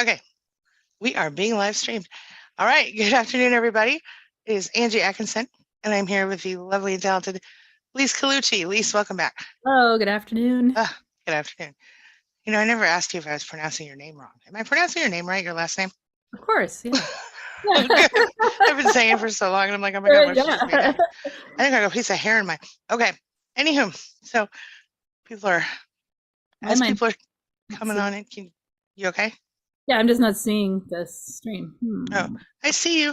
Okay, we are being live streamed. All right, good afternoon, everybody. It is Angie Atkinson, and I'm here with the lovely and talented Lise Colucci. Lise, welcome back. Oh, good afternoon. Good afternoon. You know, I never asked you if I was pronouncing your name wrong. Am I pronouncing your name right, your last name? Of course, yeah. I've been saying it for so long, and I'm like, oh my God, what's just Yeah. I think I got a piece of hair in my. Okay, anywho, so people are, as people are coming on in, you okay? Yeah, I'm just not seeing this stream. Oh, I see you.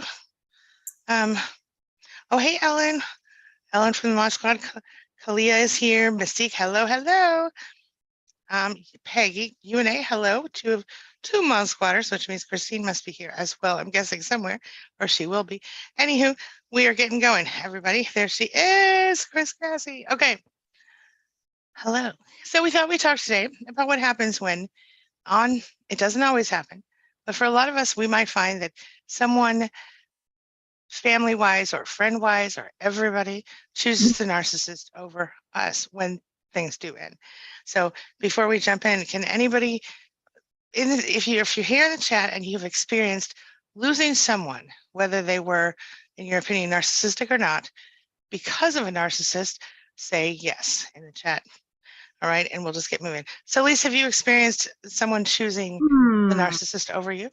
Oh, hey, Ellen. Ellen from the Mod Squad. Kalia is here. Mystique, hello, hello. Peggy, UNA, hello. Two Mod Squatters, which means Christine must be here as well. I'm guessing somewhere, or she will be. Anywho, we are getting going, everybody. There she is, Chris Cassie. Okay. Hello. So we thought we'd talk today about what happens when it doesn't always happen, but for a lot of us, we might find that someone family-wise or friend-wise or everybody chooses the narcissist over us when things do end. So before we jump in, can anybody, if you're here in the chat and you've experienced losing someone, whether they were, in your opinion, narcissistic or not, because of a narcissist, say yes in the chat. All right, and we'll just get moving. So Lise, have you experienced someone choosing the narcissist over you?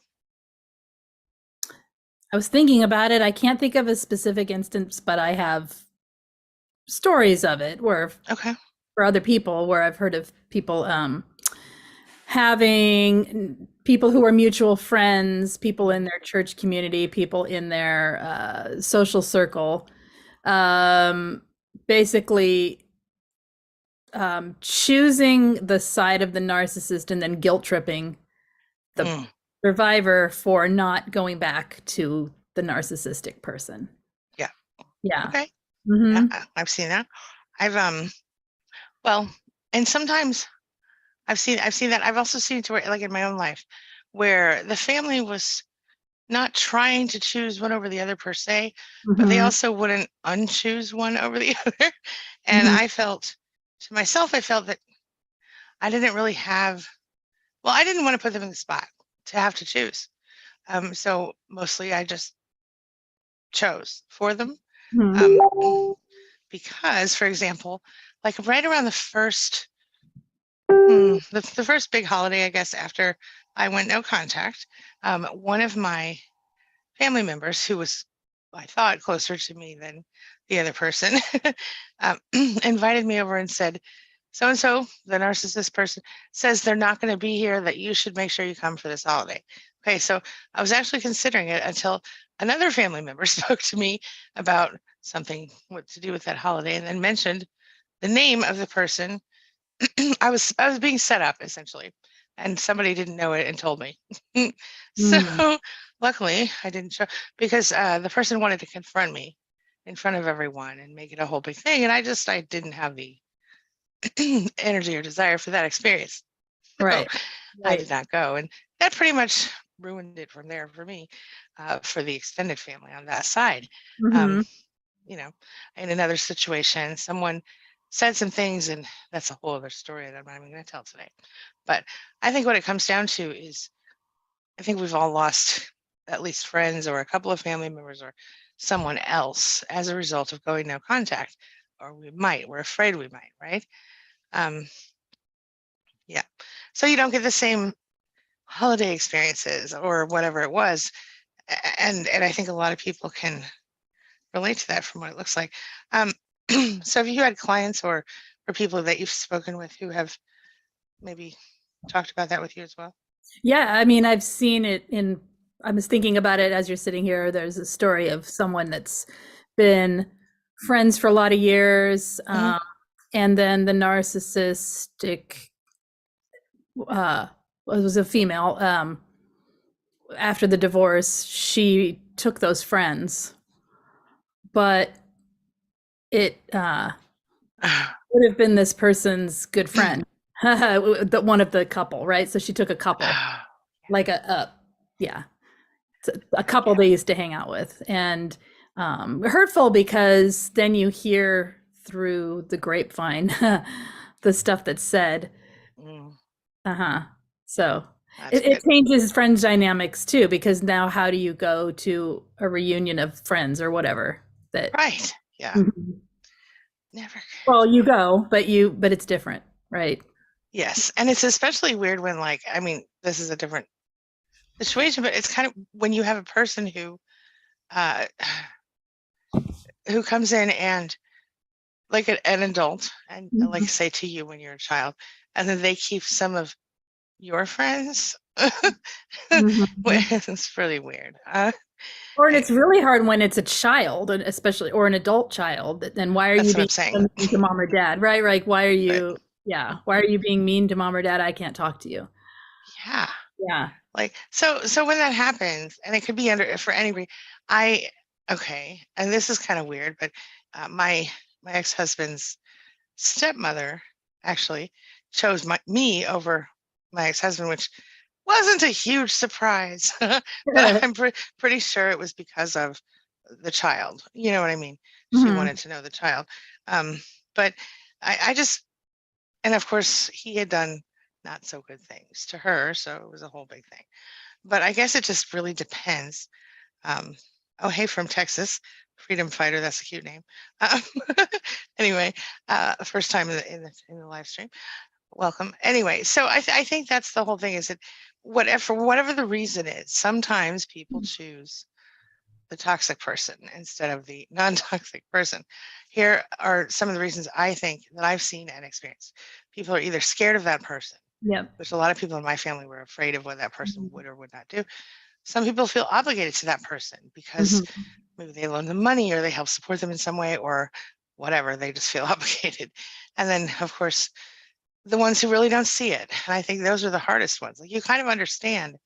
I was thinking about it. I can't think of a specific instance, but I have stories of it where, for other people, where I've heard of people having people who are mutual friends, people in their church community, people in their social circle, basically choosing the side of the narcissist and then guilt tripping the survivor for not going back to the narcissistic person. Yeah. Okay. Yeah, I've seen that. Well, and sometimes I've seen that. I've also seen it to where, like in my own life, where the family was not trying to choose one over the other per se, but they also wouldn't unchoose one over the other. And I felt that I didn't really have, well, I didn't want to put them in the spot to have to choose. So mostly I just chose for them. Because, for example, like right around the first, the first big holiday, I guess, after I went no contact, one of my family members, who was, I thought, closer to me than the other person, invited me over and said, so-and-so, the narcissist person, says they're not going to be here, that you should make sure you come for this holiday. Okay, so I was actually considering it until another family member spoke to me about something what to do with that holiday, and then mentioned the name of the person. I was being set up, essentially, and somebody didn't know it and told me. So luckily I didn't show, because the person wanted to confront me in front of everyone and make it a whole big thing, and I didn't have the energy or desire for that experience. Right. I did not go, and that pretty much ruined it from there for me, for the extended family on that side. You know, in another situation, someone said some things, and that's a whole other story that I'm not even going to tell today. But I think what it comes down to is, I think we've all lost at least friends or a couple of family members or someone else as a result of going no contact, or we're afraid we might, right? Yeah, so you don't get the same holiday experiences or whatever it was, and I think a lot of people can relate to that from what it looks like. So have you had clients or people that you've spoken with who have maybe talked about that with you as well? Yeah, I mean, I've seen it I was thinking about it as you're sitting here. There's a story of someone that's been friends for a lot of years, and then the narcissistic was a female. After the divorce, she took those friends, but it would have been this person's good friend, one of the couple, right? So she took a couple, like a couple they used to hang out with, and hurtful, because then you hear through the grapevine the stuff that's said. So That's It good. changes friends dynamics too, because now how do you go to a reunion of friends or whatever that Right. Yeah. Mhm. Never. Well, you go, but it's different, right? Yes. And it's especially weird when, like, I mean, this is a different situation, but it's kind of when you have a person uh, who comes in and like an adult and like Mhm. say to you when you're a child, and then they keep some of your friends. Mhm. It's really weird. Or and it's Anyway, really hard when it's a child, and especially or an adult child. Then why are that's you what I'm being saying. so mean to mom or dad, right? Like why are Right. you, yeah, why are you being mean to mom or dad? I can't talk to you. Yeah. Yeah. Like so when that happens, and it could be under for any reason, I okay, and this is kind of weird, but my ex-husband's stepmother actually chose me over my ex-husband, which wasn't a huge surprise, but I'm pretty sure it was because of the child. You know what I mean? She Mhm. wanted to know the child. Um, but I just, and of course, he had done not so good things to her, so it was a whole big thing. But I guess it just really depends. Um, oh, hey, from Texas, Freedom Fighter. That's a cute name. Um, anyway, first time in the live stream. Welcome. Anyway, so I think that's the whole thing. Is that whatever for whatever the reason is, sometimes people choose the toxic person instead of the non-toxic person. Here are some of the reasons I think that I've seen and experienced. People are either scared of that person, Yep. which a lot of people in my family were afraid of what that person Mhm. would or would not do. Some people feel obligated to that person because Mhm. maybe they loan them money or they help support them in some way or whatever. They just feel obligated. And then, of course, the ones who really don't see it. And I think those are the hardest ones. Like you kind of understand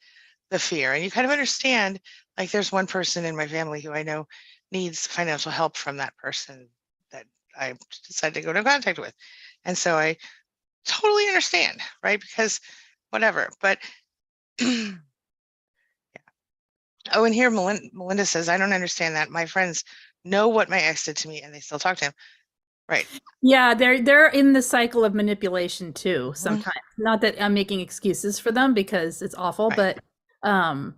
the fear and you kind of understand, like there's one person in my family who I know needs financial help from that person that I decided to go into contact with. And so I totally understand, right? Because whatever. But oh, and here Melinda says, I don't understand that. My friends know what my ex did to me and they still talk to him. Right. Yeah, they're in the cycle of manipulation too Mhm. sometimes. Not that I'm making excuses for them because it's awful, Right. but um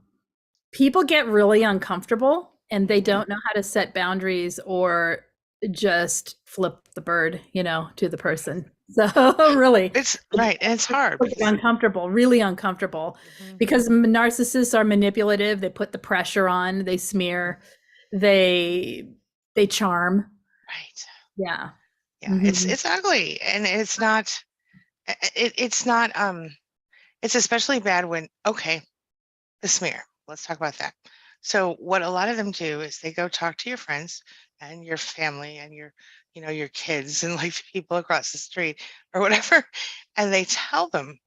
people get really uncomfortable and they Mhm. don't know how to set boundaries or just flip the bird, to the person. So really, It's right. And it's hard people get because uncomfortable, really uncomfortable, mhm. because narcissists are manipulative. They put the pressure on, they smear, they they charm. Right. Yeah. Yeah. It's Mhm. it's ugly and it's not it's especially bad when okay, the smear. Let's talk about that. So what a lot of them do is they go talk to your friends and your family and your kids and like the people across the street or whatever, and they tell them,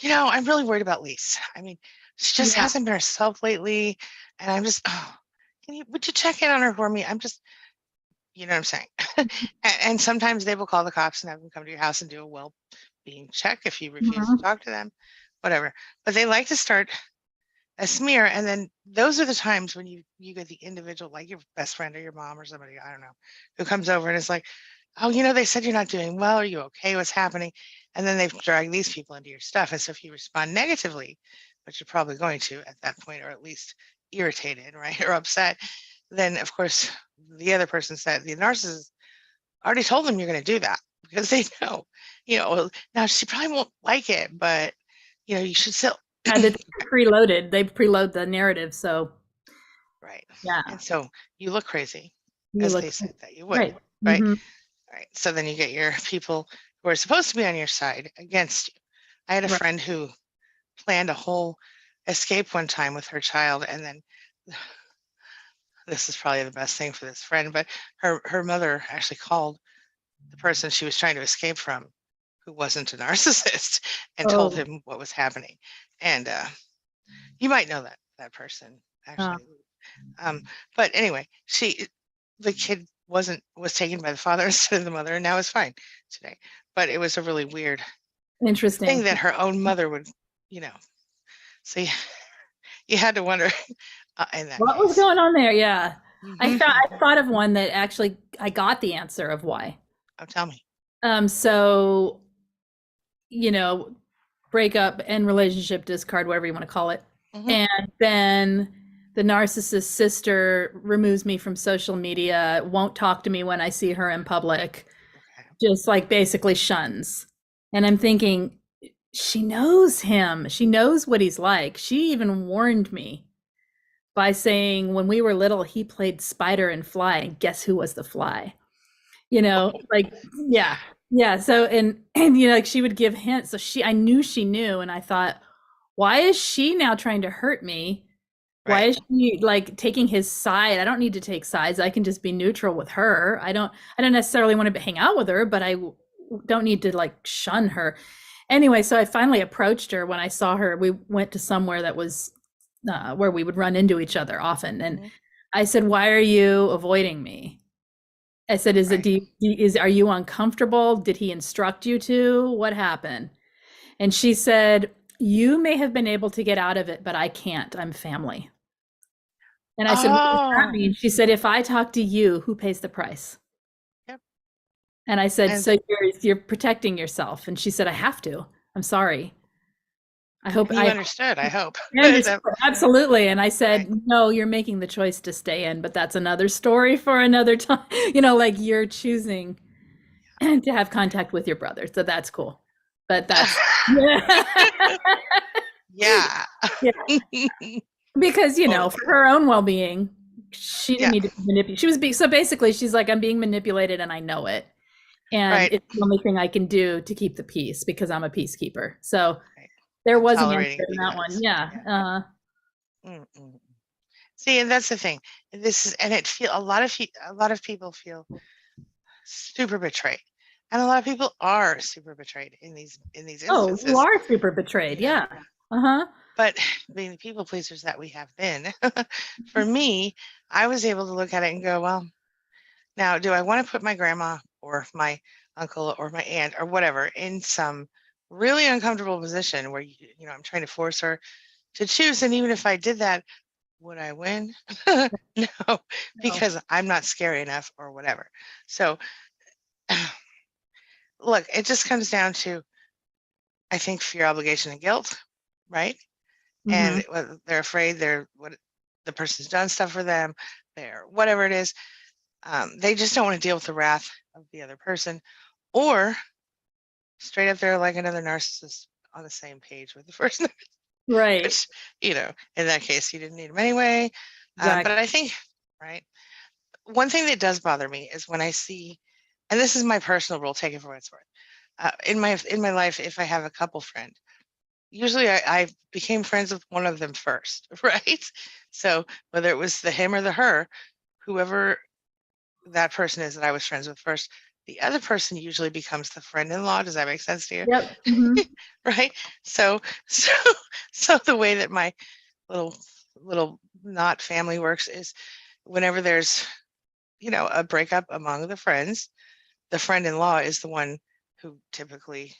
I'm really worried about Lise. I mean, she just Yeah. hasn't been herself lately, and I'm just, would you check in on her for me? I'm just, you know what I'm saying? And sometimes they will call the cops and have them come to your house and do a well-being check if you refuse to Mhm. talk to them, whatever. But they like to start a smear, and then those are the times when you get the individual, like your best friend or your mom or somebody, I don't know, who comes over and is like, oh, they said you're not doing well, are you okay, what's happening? And then they've dragged these people into your stuff, and so if you respond negatively, which you're probably going to at that point, or at least irritated, right, or upset, then of course the other person said, the narcissist already told them you're going to do that because they know, well, now she probably won't like it, but you should still. And it's preloaded. They preload the narrative, so Right. yeah, And so you look crazy, you as look they said that you would, right. right? Mhm. Right. So then you get your people who are supposed to be on your side against you. I had a Right. friend who planned a whole escape one time with her child, and then this is probably the best thing for this friend, but her mother actually called the person she was trying to escape from, who wasn't a narcissist, and told Oh, him what was happening. And you might know that person uh, actually. But anyway, the kid was taken by the father instead of the mother, and now it's fine today. But it was a really weird thing interesting. that her own mother would, you know. So you had to wonder in that What was case. going on there? Yeah. Hmm. I thought of one that actually I got the answer of why. Oh, tell me. So, you know, breakup, end relationship, discard, whatever you want to call it. Mhm. And then the narcissist sister removes me from social media, won't talk to me when I see her in public, Okay. just like basically shuns. And I'm thinking, she knows him. She knows what he's like. She even warned me by saying when we were little, he played spider and fly, and guess who was the fly? Like, yeah. Yeah. So, and like she would give hints. So I knew she knew. And I thought, why is she now trying to hurt me? Why Right. is she like taking his side? I don't need to take sides. I can just be neutral with her. I don't necessarily want to hang out with her, but I don't need to like shun her. Anyway, so I finally approached her when I saw her. We went to somewhere that was where we would run into each other often. And Mhm. I said, "Why are you avoiding me?" I said, "Is it, Right. are you uncomfortable? Did he instruct you to? What happened?" And she said, "You may have been able to get out of it, but I can't. I'm family." And I said, "What does that Oh, mean?" She said, "If I talk to you, who pays the price?" yep. And I said, And "So you're protecting yourself." And she said, "I have to. I'm sorry. I hope you I understood, I hope. understand." Absolutely. And I Right. said, "No, you're making the choice to stay in, but that's another story for another time." Like you're choosing to have contact with your brother. So that's cool. But that's Yeah. yeah. Because, for Totally. her own well-being, she didn't Yeah. need to be manipulated. So basically she's like, I'm being manipulated and I know it. And Right. it's the only thing I can do to keep the peace because I'm a peacekeeper. So Right. there I'm was an answer tolerating in that one. because, Yeah. yeah. Mm-mm. See, and that's the thing. This is, and it feel a lot of people feel super betrayed, and a lot of people are super betrayed in these Oh, you instances. are super betrayed. You know, Yeah. Uh-huh. but being the people pleasers that we have been, for me, I was able to look at it and go, well, now, do I want to put my grandma or my uncle or my aunt or whatever in some really uncomfortable position where I'm trying to force her to choose, and even if I did that, would I win? No, No. because I'm not scary enough or whatever. So, look, it just comes down to, I think, fear, obligation, and guilt, right? Mm-hmm. And they're afraid what the person's done stuff for them, they're whatever it is. They just don't want to deal with the wrath of the other person, or straight up they're like another narcissist on the same page with the first, Right. which, in that case, you didn't need them anyway. But Exactly. I think, right, one thing that does bother me is when I see, and this is my personal rule, take it for what it's worth. In my life, if I have a couple friend, usually I became friends with one of them first, right? So whether it was the him or the her, whoever that person is that I was friends with first, the other person usually becomes the friend-in-law. Does that make sense to Yep. you? Mm-hmm. Right? So so so the way that my little little not family works is whenever there's, a breakup among the friends, the friend-in-law is the one who typically,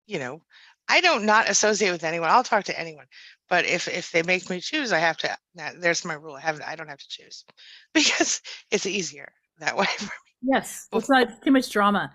you know, I don't not associate with anyone. I'll talk to anyone, but if they make me choose, I have to. There's my rule. I don't have to choose because it's easier that way for Yes. me. It's not too much drama.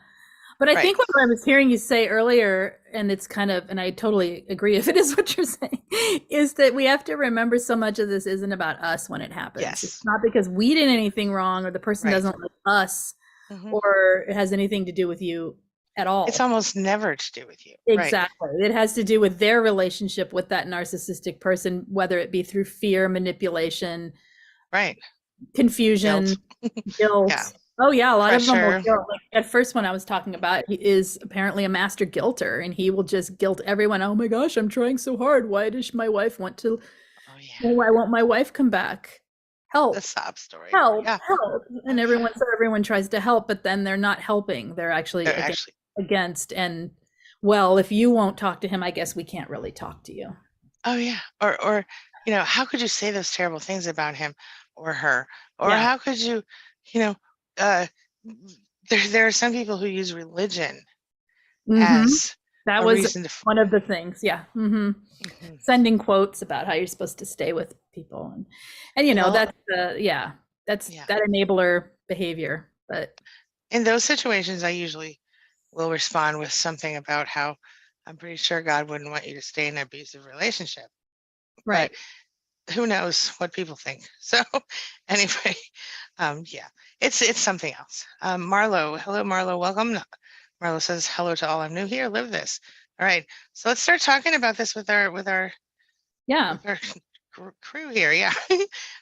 But I Right. think what I was hearing you say earlier, and it's kind of, and I totally agree if it is what you're saying, is that we have to remember so much of this isn't about us when it happens. It's Yes. not because we did anything wrong or the person Right. doesn't like us Hmm. or it has anything to do with you at It's all. almost never to do with you. Right. Exactly. It has to do with their relationship with that narcissistic person, whether it be through fear, manipulation, Right. confusion, Guilt. Yeah. guilt. Oh yeah, a lot of them will Pressure. guilt. Like at first one I was talking about, he is apparently a master guilter and he will just guilt everyone. Oh my gosh, I'm trying so hard. Why does my wife want to, Oh yeah. why won't my wife come back? The Help, sob story. help, Yeah. help. Oh And yeah. everyone tries to help, but then they're not helping. They're actually They're actually. against and well, if you won't talk to him, I guess we can't really talk to you. Oh yeah. Or how could you say those terrible things about him or her? Or Yeah. how could you, you know, uh, there are some people who use religion Mm-hmm. as That a was reason to. one of the things. Yeah. Mm-hmm. Mhm. Sending quotes about how you're supposed to stay with people, and Well, that's yeah, that's yeah. that enabler behavior. But In those situations, I usually will respond with something about how I'm pretty sure God wouldn't want you to stay in an abusive relationship. Right. But who knows what people think? So anyway, yeah, it's something else. Marlo, hello, Marlo, welcome. Marlo says, hello to all. I'm new here. Live this. All right. So let's start talking about this with our Yeah. crew here. Yeah.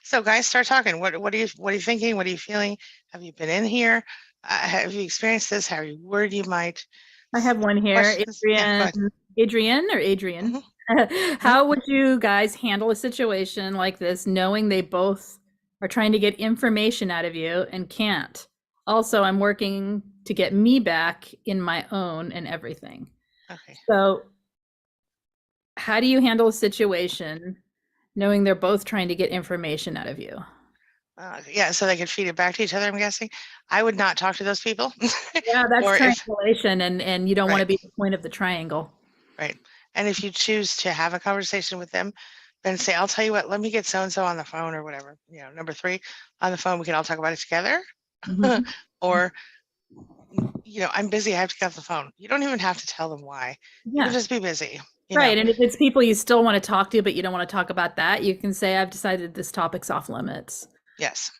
So guys, start talking. What are you thinking? What are you feeling? Have you been in here? Have you experienced this? How are you worried you might? I have one here. Questions? Yeah, Adrian. Mhm. How would you guys handle a situation like this, knowing they both are trying to get information out of you and can't? Also, I'm working to get me back in my own and everything. Okay. So, how do you handle a situation knowing they're both trying to get information out of you? Yeah, so they could feed it back to each other, I'm guessing. I would not talk to those people. Yeah, that's Or if, triangulation, and you don't want to right, be the point of the triangle. right. And if you choose to have a conversation with them, then say, I'll tell you what, let me get so-and-so on the phone or whatever. You know, number 3 on the phone, we can all talk about it together. Mhm. Or, you know, I'm busy, I have to get off the phone. You don't even have to tell them why. You can Yeah. just be busy, you know. Right. And if it's people you still want to talk to, but you don't want to talk about that, you can say, I've decided this topic's off limits. Yes,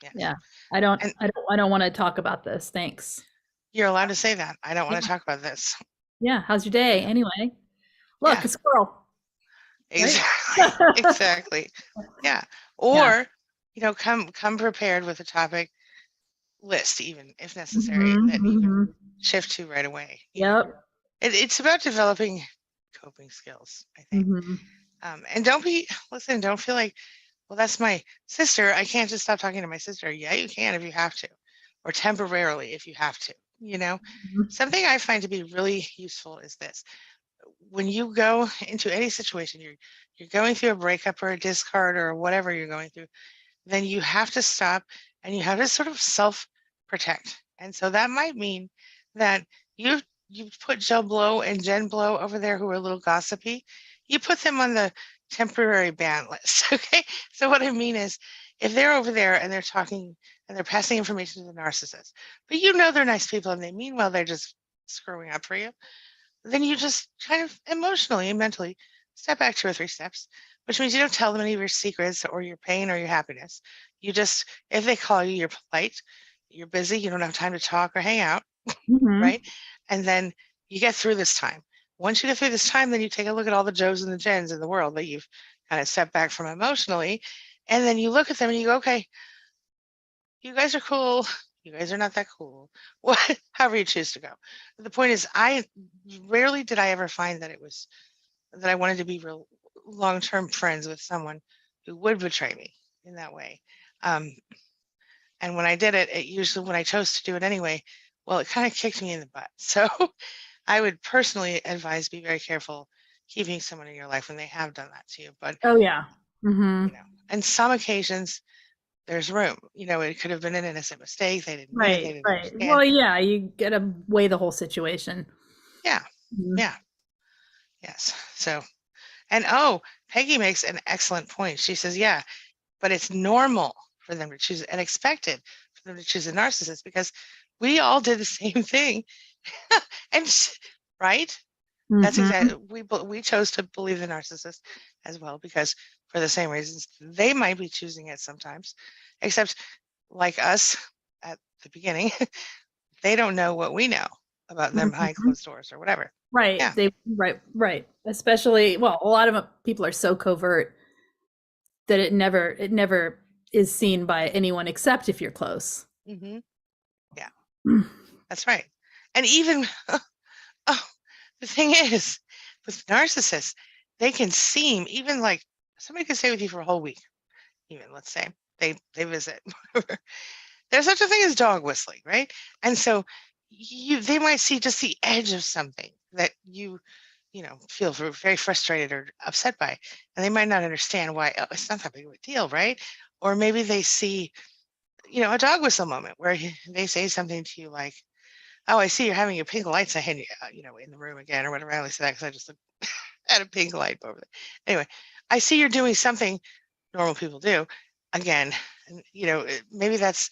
yes. Yeah. I don't And I don't want to talk about this. Thanks. you're allowed to say that. I don't want to Yeah. talk about this. Yeah. How's your day? Yeah, Anyway. Look, yeah, a squirrel. Right? exactly. Exactly. Yeah. Yeah. Or, you know, come prepared with a topic list, even if necessary, Mhm, that you can mhm. shift to right away. You know, Yep. it's about developing coping skills, I think. Mhm. And don't feel like, well, that's my sister. I can't just stop talking to my sister. Yeah, you can if you have to, or temporarily if you have to. You know, Mhm. something I find to be really useful is this: when you go into any situation, you're going through a breakup or a discard or whatever you're going through, then you have to stop and you have to sort of self protect. And so that might mean that you put Joe Blow and Jen Blow over there who are a little gossipy. You put them on the temporary ban list. Okay. So what I mean is if they're over there and they're talking and they're passing information to the narcissist, but you know they're nice people and they mean well, they're just screwing up for you, then you just kind of emotionally and mentally step back 2 or 3 steps, which means you don't tell them any of your secrets or your pain or your happiness. You just, if they call you, you're polite, you're busy, you don't have time to talk or hang out, Mhm. right? And then you get through this time. Once you get through this time, then you take a look at all the Joes and the Jens in the world that you've kind of stepped back from emotionally. And then you look at them and you go, okay, you guys are cool. You guys are not that cool. What, however you choose to go. But the point is, I rarely did I ever find that it was that I wanted to be real long-term friends with someone who would betray me in that way. Um, and when I did it, it usually when I chose to do it anyway, well, it kind of kicked me in the butt. So I would personally advise be very careful keeping someone in your life when they have done that to you. But Oh yeah. Mhm. you know, and some occasions there's room. You know, it could have been an innocent mistake. They didn't mean it. They Right, didn't right. understand. Well, yeah, you gotta weigh the whole situation. Yeah, Mhm. yeah, yes. So, and oh, Peggy makes an excellent point. She says, yeah, but it's normal for them to choose and expected for them to choose a narcissist because we all did the same thing. And right, that's Mhm. exactly we chose to believe the narcissist as well because for the same reasons they might be choosing it sometimes, except like us at the beginning, they don't know what we know about them behind Mhm. closed doors or whatever. Right. Yeah. Right. Especially, well, a lot of people are so covert that it never is seen by anyone except if you're close. Hmm. Yeah, that's right. And even oh, the thing is, with narcissists, they can seem even like somebody could stay with you for a whole week. Even let's say they visit. There's such a thing as dog whistling, right? And so they might see just the edge of something that you know feel very frustrated or upset by, and they might not understand why. Oh, it's not that big of a deal, right? Or maybe they see a dog whistle moment where they say something to you like, "Oh, I see you're having your pink lights ahead, in the room again," or whatever. I only say that because I just looked at a pink light over there. Anyway, I see you're doing something normal people do again, and maybe that's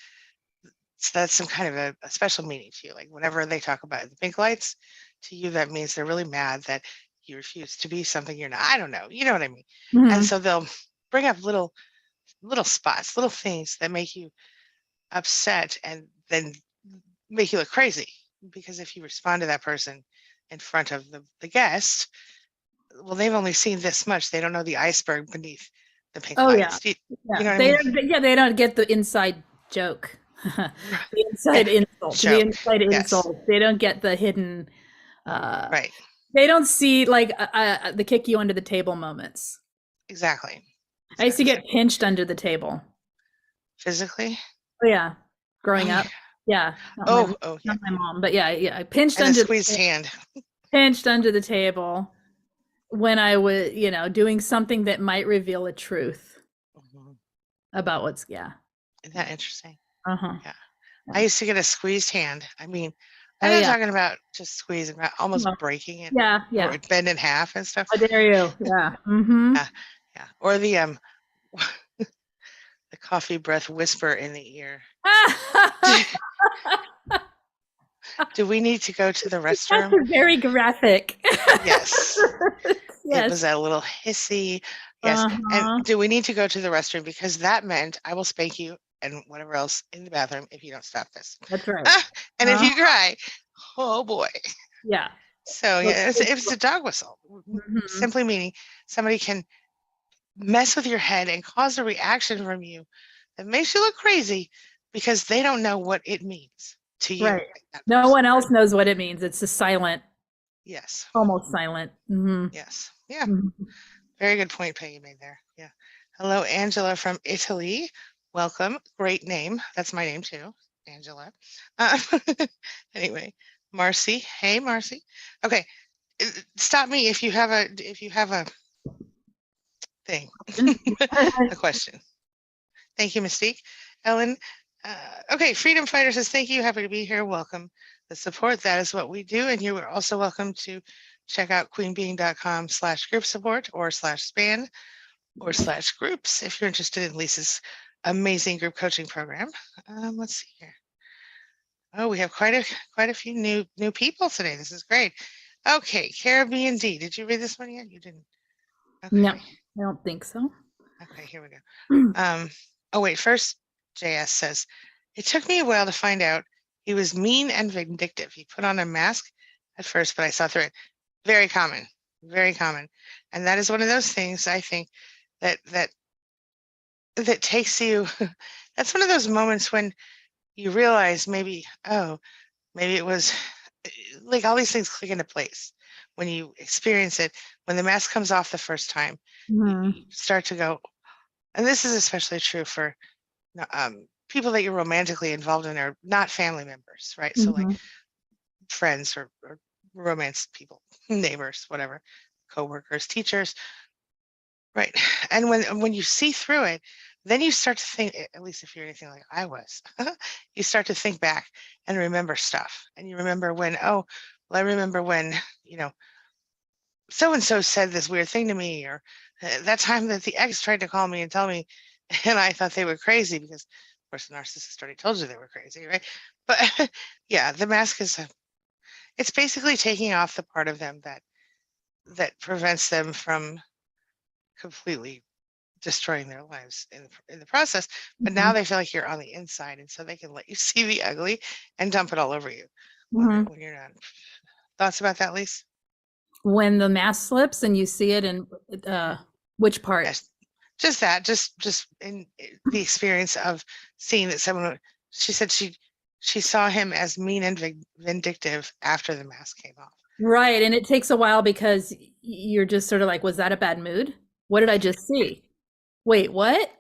some kind of a special meaning to you. Like whenever they talk about the pink lights, to you, that means they're really mad that you refuse to be something you're not. I don't know. You know what I mean? And so they'll bring up little spots, little things that make you upset and then make you look crazy. Because if you respond to that person in front of the guest, well, they've only seen this much. They don't know the iceberg beneath the pink lights. You know what I mean? They don't get the inside joke. The inside insult. Joke. The inside Yes. insult. They don't get the hidden right. They don't see like the kick you under the table moments. Exactly. I used to get pinched under the table. Physically? Oh yeah. Growing up. Yeah. Not my mom, but yeah, I pinched and under a squeezed hand. Pinched under the table when I was, doing something that might reveal a truth about what's Isn't that interesting? Yeah. I used to get a squeezed hand. I mean, I'm not talking about just squeezing, but almost breaking it. Yeah. Or it bend in half and stuff. How dare you? Yeah. Yeah. Or the the coffee breath whisper in the ear. Do we need to go to the restroom? That's very graphic. Yes. It was a little hissy. Yes. And do we need to go to the restroom? Because that meant I will spank you and whatever else in the bathroom if you don't stop this. That's right. And if you cry, oh boy. Yeah. So it's a dog whistle. Simply meaning somebody can mess with your head and cause a reaction from you that makes you look crazy because they don't know what it means to you. Right. No one else knows what it means. It's a silent. Yes. Almost silent. Yes. Yeah. Very good point, Peggy made there. Yeah. Hello, Angela from Italy. Welcome. Great name. That's my name too, Angela. Anyway, Marcy. Hey, Marcy. Okay. Stop me if you have a thing, a question. Thank you, Mystique. Ellen. Okay, Freedom Fighter says, thank you. Happy to be here. Welcome. The support, that is what we do. And you are also welcome to check out queenbeeing.com/group support or /span or /groups if you're interested in Lisa's amazing group coaching program. Let's see here. Oh, we have quite a few new people today. This is great. Okay, Caribbean D. Did you read this one yet? You didn't. Okay. No, I don't think so. Okay, here we go. Oh wait, first JS says, it took me a while to find out he was mean and vindictive. He put on a mask at first, but I saw through it. Very common, very common. And that is one of those things I think that takes you, that's one of those moments when you realize maybe it was like all these things click into place when you experience it. When the mask comes off the first time, you start to go, and this is especially true for people that you're romantically involved in are not family members, right? So like friends or romance people, neighbors, whatever, coworkers, teachers, right? And when you see through it, then you start to think, at least if you're anything like I was, you start to think back and remember stuff. And you remember when, I remember when, so-and-so said this weird thing to me, or that time that the ex tried to call me and tell me, and I thought they were crazy because, of course, the narcissist already told you they were crazy, right? But yeah, the mask is, it's basically taking off the part of them that prevents them from completely destroying their lives in the process. But now they feel like you're on the inside, and so they can let you see the ugly and dump it all over you when you're not. Thoughts about that, Lise? When the mask slips and you see it in which part? Yes. Just that, just in the experience of seeing that someone, she said she saw him as mean and vindictive after the mask came off. Right. And it takes a while because you're just sort of like, was that a bad mood? What did I just see? Wait, what?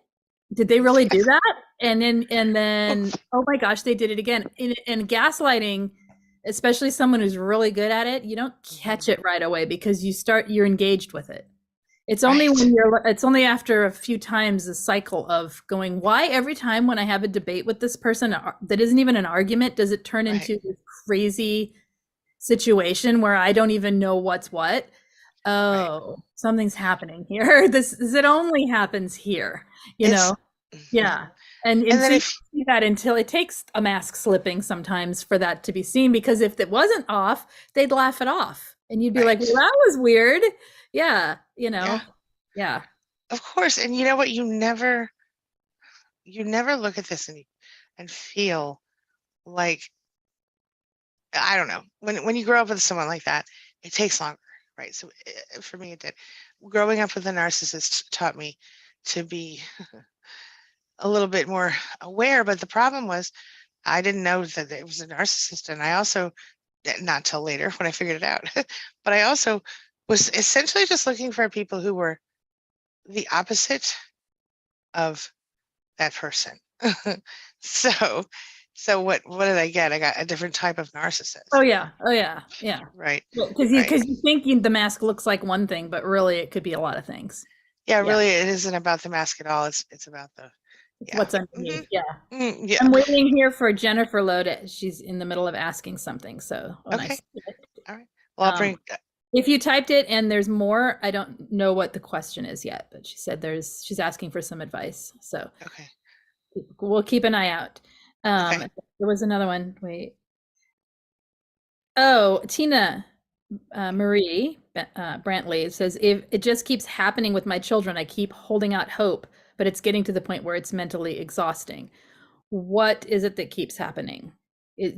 Did they really do that? And then, oh my gosh, they did it again. In gaslighting, especially someone who's really good at it, you don't catch it right away because you're engaged with it. It's only it's only after a few times a cycle of going, why every time when I have a debate with this person that isn't even an argument, does it turn into this crazy situation where I don't even know what's what? Oh, something's happening here. It only happens here, you know? Yeah. And And so then you if, don't see that until it takes a mask slipping sometimes for that to be seen, because if it wasn't off, they'd laugh it off. And you'd be like, right. well, that was weird. Yeah, Yeah, yeah. of course. And you know what? You never look at this and feel like, I don't know, when you grow up with someone like that, it takes longer, right? So for me, it did. Growing up with a narcissist taught me to be a little bit more aware, but the problem was I didn't know that it was a narcissist, and I also, not till later when I figured it out, but I also was essentially just looking for people who were the opposite of that person. So, what did I get? I got a different type of Oh narcissist, yeah. Oh yeah. Yeah. right? Because Right. you think the mask looks like one thing, but really it could be a lot of things. Yeah, Yeah. really, it isn't about the mask at all. It's about the, It's yeah. what's underneath. Yeah. Yeah. I'm waiting here for Jennifer Loda. She's in the middle of asking something. So, oh, Okay. nice. All right. Well, I'll Um, bring. if you typed it and there's more, I don't know what the question is yet, but she said she's asking for some advice. So Okay. we'll keep an eye out. Okay. There was another one. Wait. Oh, Tina Marie Brantley says, if it just keeps happening with my children, I keep holding out hope, but it's getting to the point where it's mentally exhausting. What is it that keeps happening?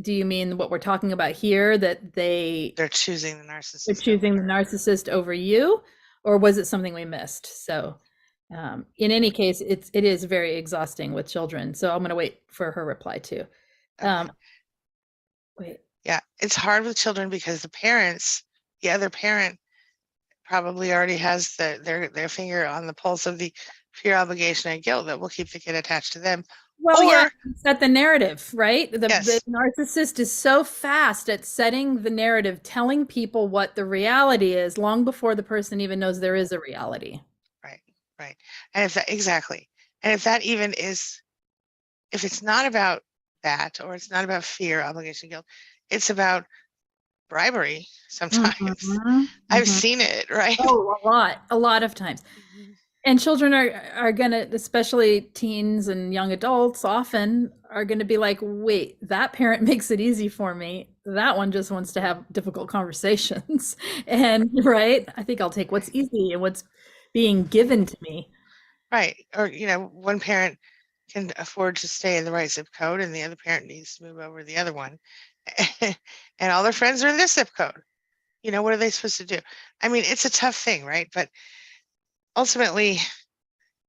Do you mean what we're talking about here, that They're choosing the they're narcissist over choosing the her. narcissist over you, or was it something we missed? So, in any case, it is very exhausting with children. So I'm going to wait for her reply too. Okay. Wait. Yeah, it's hard with children because the other parent probably already has their finger on the pulse of the fear, obligation, and guilt that will keep the kid attached to them. Well, yeah, Or set the narrative, right? The yes, narcissist is so fast at setting the narrative, telling people what the reality is long before the person even knows there is a reality. right, right. And if that exactly, and if that even is, if it's not about that, or it's not about fear, obligation, guilt, it's about bribery sometimes. Mhm, I've mhm. seen it, right? Oh, a lot of times. Mhm. And children are gonna, especially teens and young adults, often are gonna be like, wait, that parent makes it easy for me. That one just wants to have difficult conversations. And right, I think I'll take what's Right, easy and what's being given to me. right. Or, one parent can afford to stay in the right zip code and the other parent needs to move over to the other one. And all their friends are in this zip code. What are they supposed to do? I mean, it's a tough thing, right? But ultimately,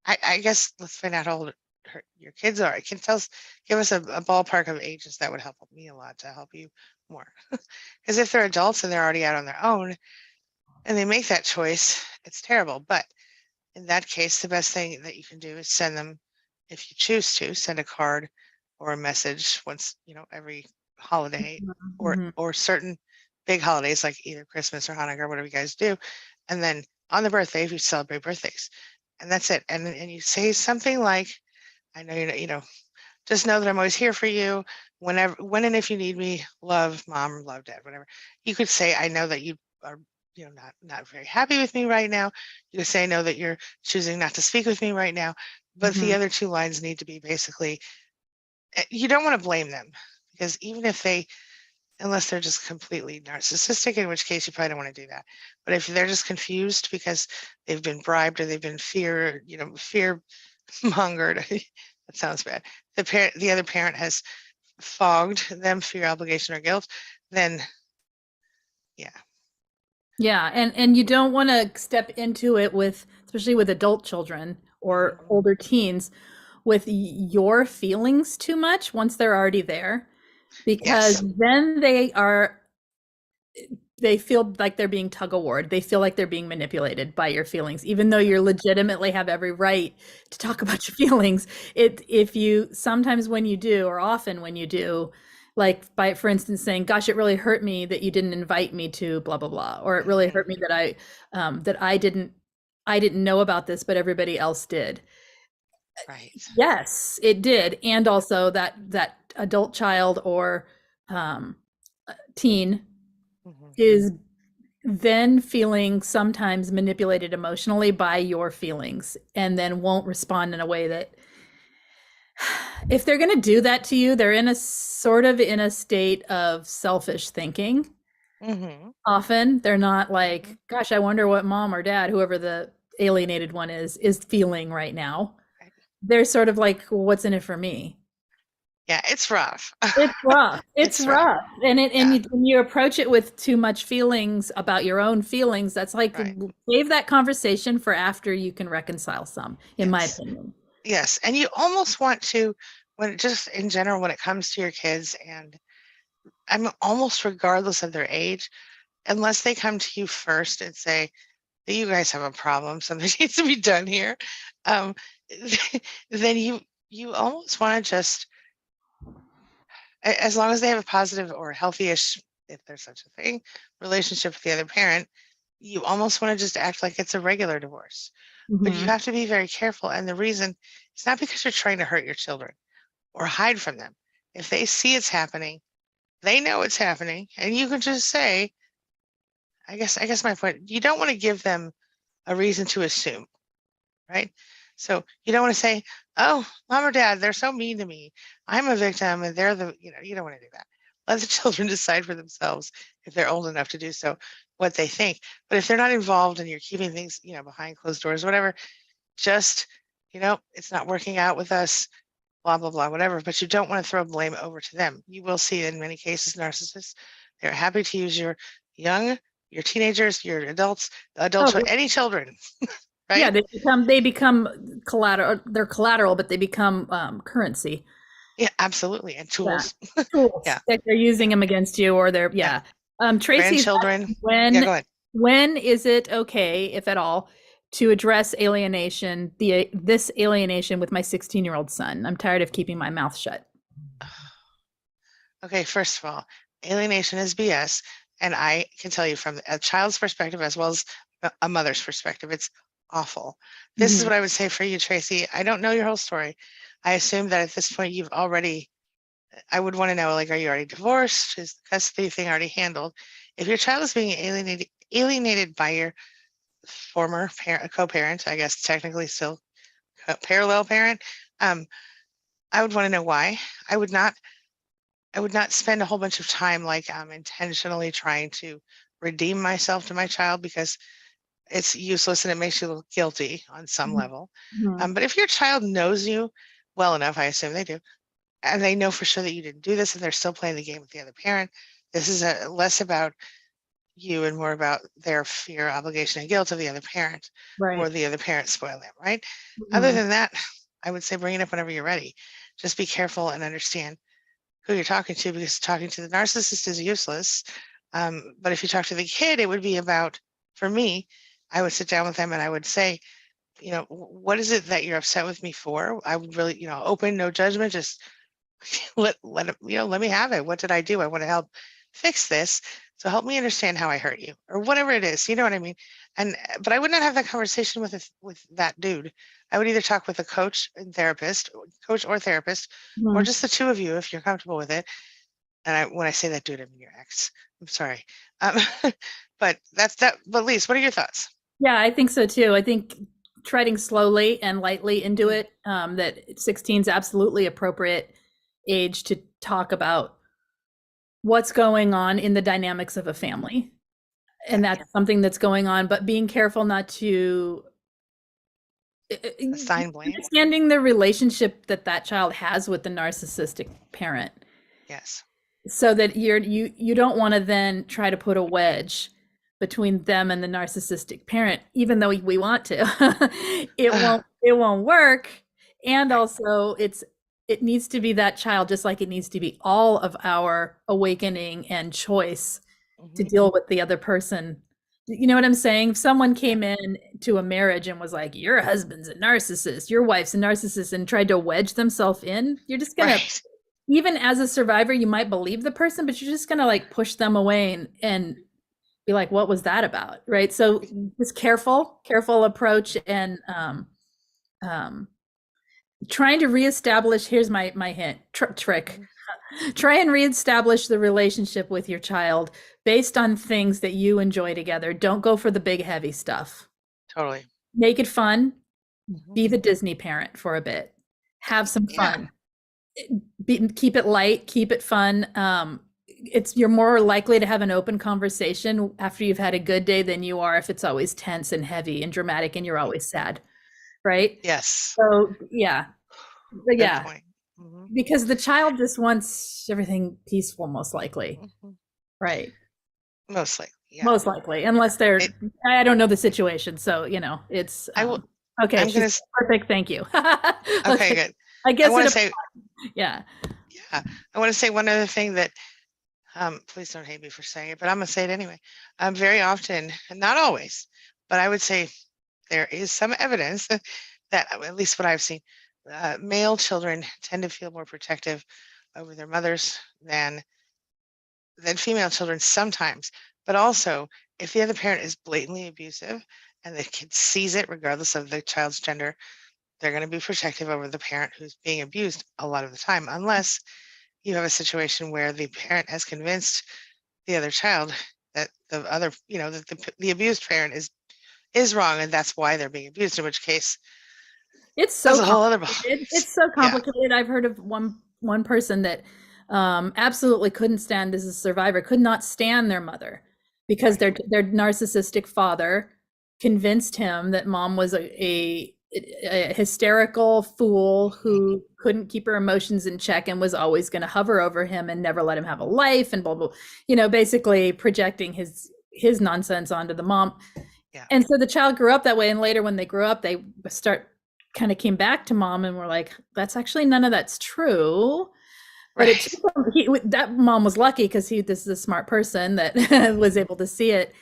I guess let's find out how old your kids are. It can give us a ballpark of ages. That would help me a lot to help you more. Because if they're adults and they're already out on their own and they make that choice, it's terrible. But in that case, the best thing that you can do is send them, if you choose to, send a card or a message once, every holiday, or Mhm. certain big holidays like either Christmas or Hanukkah or whatever you guys do. And then on the birthday, if you celebrate birthdays, and that's it. And you say something like, I know just know that I'm always here for you. When and if you need me, love mom, love dad, whatever. You could say, I know that you are, not very happy with me right now. You could say, I know that you're choosing not to speak with me right now. But the Mhm. other two lines need to be basically, you don't want to blame them, because even if unless they're just completely narcissistic, in which case you probably don't want to do that. But if they're just confused because they've been bribed or they've been fear mongered, that sounds bad. The other parent has fogged them, fear, obligation, or guilt, then yeah. Yeah, and you don't want to step into it with, especially with adult children or Mhm. older teens, with your feelings too much once they're already there, because Yes. then they feel like they're being tug of war. They feel like they're being manipulated by your feelings, even though you legitimately have every right to talk about your feelings. If you sometimes when you do, or often when you do, like by for instance saying, "Gosh, it really hurt me that you didn't invite me to blah blah blah," or "It really Mhm. hurt me that I didn't know about this, but everybody else did." Right. Yes, it did, and also that adult child or um, teen Mhm. is then feeling sometimes manipulated emotionally by your feelings, and then won't respond in a way that if they're going to do that to you, they're in a sort of in a state of selfish thinking. Mm-hmm. Often they're not Mm-hmm. like, gosh, I wonder what mom or dad, whoever the alienated one is feeling right now. Right. They're sort of like, well, what's in it for me? Yeah, it's rough. It's rough. It's It's rough. rough. And Yeah, when you approach it with too much feelings about your own feelings, that's like right. save that conversation for after you can reconcile some, in my Yes. opinion. Yes. And you almost want to, when just in general, when it comes to your kids, and I'm almost regardless of their age, unless they come to you first and say that you guys have a problem, something needs to be done here, um, then you almost want to just, as long as they have a positive or healthy-ish, if there's such a thing, relationship with the other parent, you almost want to just act like it's a regular divorce. But you Mm-hmm. have to be very careful. And the reason, it's not because you're trying to hurt your children or hide from them. If they see it's happening, they know it's happening, and you can just say, I guess my point, you don't want to give them a reason to assume, right? So you don't want to say, oh, mom or dad, they're so mean to me. I'm a victim and they're you don't want to do that. Let the children decide for themselves if they're old enough to do so, what they think. But if they're not involved and you're keeping things, behind closed doors, whatever, just, it's not working out with us, blah, blah, blah, whatever. But you don't want to throw blame over to them. You will see in many cases, narcissists, they're happy to use your teenagers, your adults, Oh, any children, yeah, right? they become collateral. They're collateral, but they become currency. Yeah, absolutely. And Yeah, tools. tools Yeah, that they're using yeah, them against you, or they're yeah. yeah. Tracy's Grandchildren. asking Yeah, go ahead. when is it okay, if at all, to address alienation, this alienation with my 16-year-old son? I'm tired of keeping my mouth shut. Okay, first of all, alienation is BS. And I can tell you from a child's perspective as well as a mother's perspective, it's awful. This is Hmm. what I would say for you, Tracy. I don't know your whole story. I assume that at this point I would want to know, like, are you already divorced? Is the custody thing already handled? If your child is being alienated by your former parent, co-parent, I guess technically still parallel parent, um, I would want to know why. I would not I would not spend a whole bunch of time like intentionally trying to redeem myself to my child, because it's useless and it makes you look guilty on some level. Hmm. But if your child knows you well enough, I assume they do, and they know for sure that you didn't do this and they're still playing the game with the other parent, this is less about you and more about their fear, obligation, and guilt of the other parent, or Right. the other parent spoil them, right? Other Hmm. than that, I would say bring it up whenever you're ready. Just be careful and understand who you're talking to, because talking to the narcissist is useless. But if you talk to the kid, it would be about, for me, I would sit down with them and I would say, what is it that you're upset with me for? I would really, open, no judgment, just let me have it. What did I do? I want to help fix this. So help me understand how I hurt you, or whatever it is. You know what I mean? And but I would not have that conversation with that dude. I would either talk with a coach or therapist, or Hmm. just the two of you if you're comfortable with it. And when I say that dude, I mean your ex. I'm sorry. Um, but that's that. But Lise, what are your thoughts? Yeah, I think so too. I think treading slowly and lightly into Mm, it, that 16 is absolutely appropriate age to talk about what's going on in the dynamics of a family. And yes. that's something that's going on, but being careful not to Assign blame. understanding the relationship that that child has with the narcissistic parent, Yes. so that you don't want to then try to put a wedge between them and the narcissistic parent, even though we want to. It won't work. And Right. also it needs to be that child, just like it needs to be all of our awakening and choice to Hmm. deal with the other person. You know what I'm saying? If someone Yeah. came in to a marriage and was like, your husband's a narcissist, your wife's a narcissist, and tried to wedge themselves in, you're just gonna, Right. even as a survivor, you might believe the person, but you're just gonna like push them away and be like, what was that about? Right. So just careful approach, and um trying to reestablish, here's my hint, trick. Mhm. Try and reestablish the relationship with your child based on things that you enjoy together. Don't go for the big heavy stuff. Totally. Make it fun. Mhm. Be the Disney parent for a bit. Have some Yeah. fun. keep it light, keep it fun. You're more likely to have an open conversation after you've had a good day than you are if it's always tense and heavy and dramatic and you're always sad, right? Yes. So yeah, but Good yeah, point. Mm-hmm. because the child just wants everything peaceful, most likely, Mm-hmm. right? Most likely, yeah. Most likely, unless It, I don't know the situation, so it's I will. okay. I'm She's gonna. perfect. Thank you. Okay, Okay, good. I I guess want to it. say, Yeah. yeah. I want to say one other thing that. Please don't hate me for saying it, but I'm gonna say it anyway. Very often, and not always, but I would say there is some evidence that, at least what I've seen, male children tend to feel more protective over their mothers than female children sometimes. But also, if the other parent is blatantly abusive and the kid sees it, regardless of the child's gender, they're going to be protective over the parent who's being abused a lot of the time, unless you have a situation where the parent has convinced the other child that the other, that the abused parent is wrong and that's why they're being abused, in which case It's so that's a whole other complicated. It's so yeah. complicated. I've heard of one person that absolutely couldn't stand, as a survivor, could not stand their mother because Right. their narcissistic father convinced him that mom was a hysterical fool who couldn't keep her emotions in check and was always going to hover over him and never let him have a life and blah blah. Basically projecting his nonsense onto the mom. Yeah. And so the child grew up that way, and later when they grew up, they kind of came back to mom and were like, that's actually none of that's true. But Right. that mom was lucky because this is a smart person that was able to see it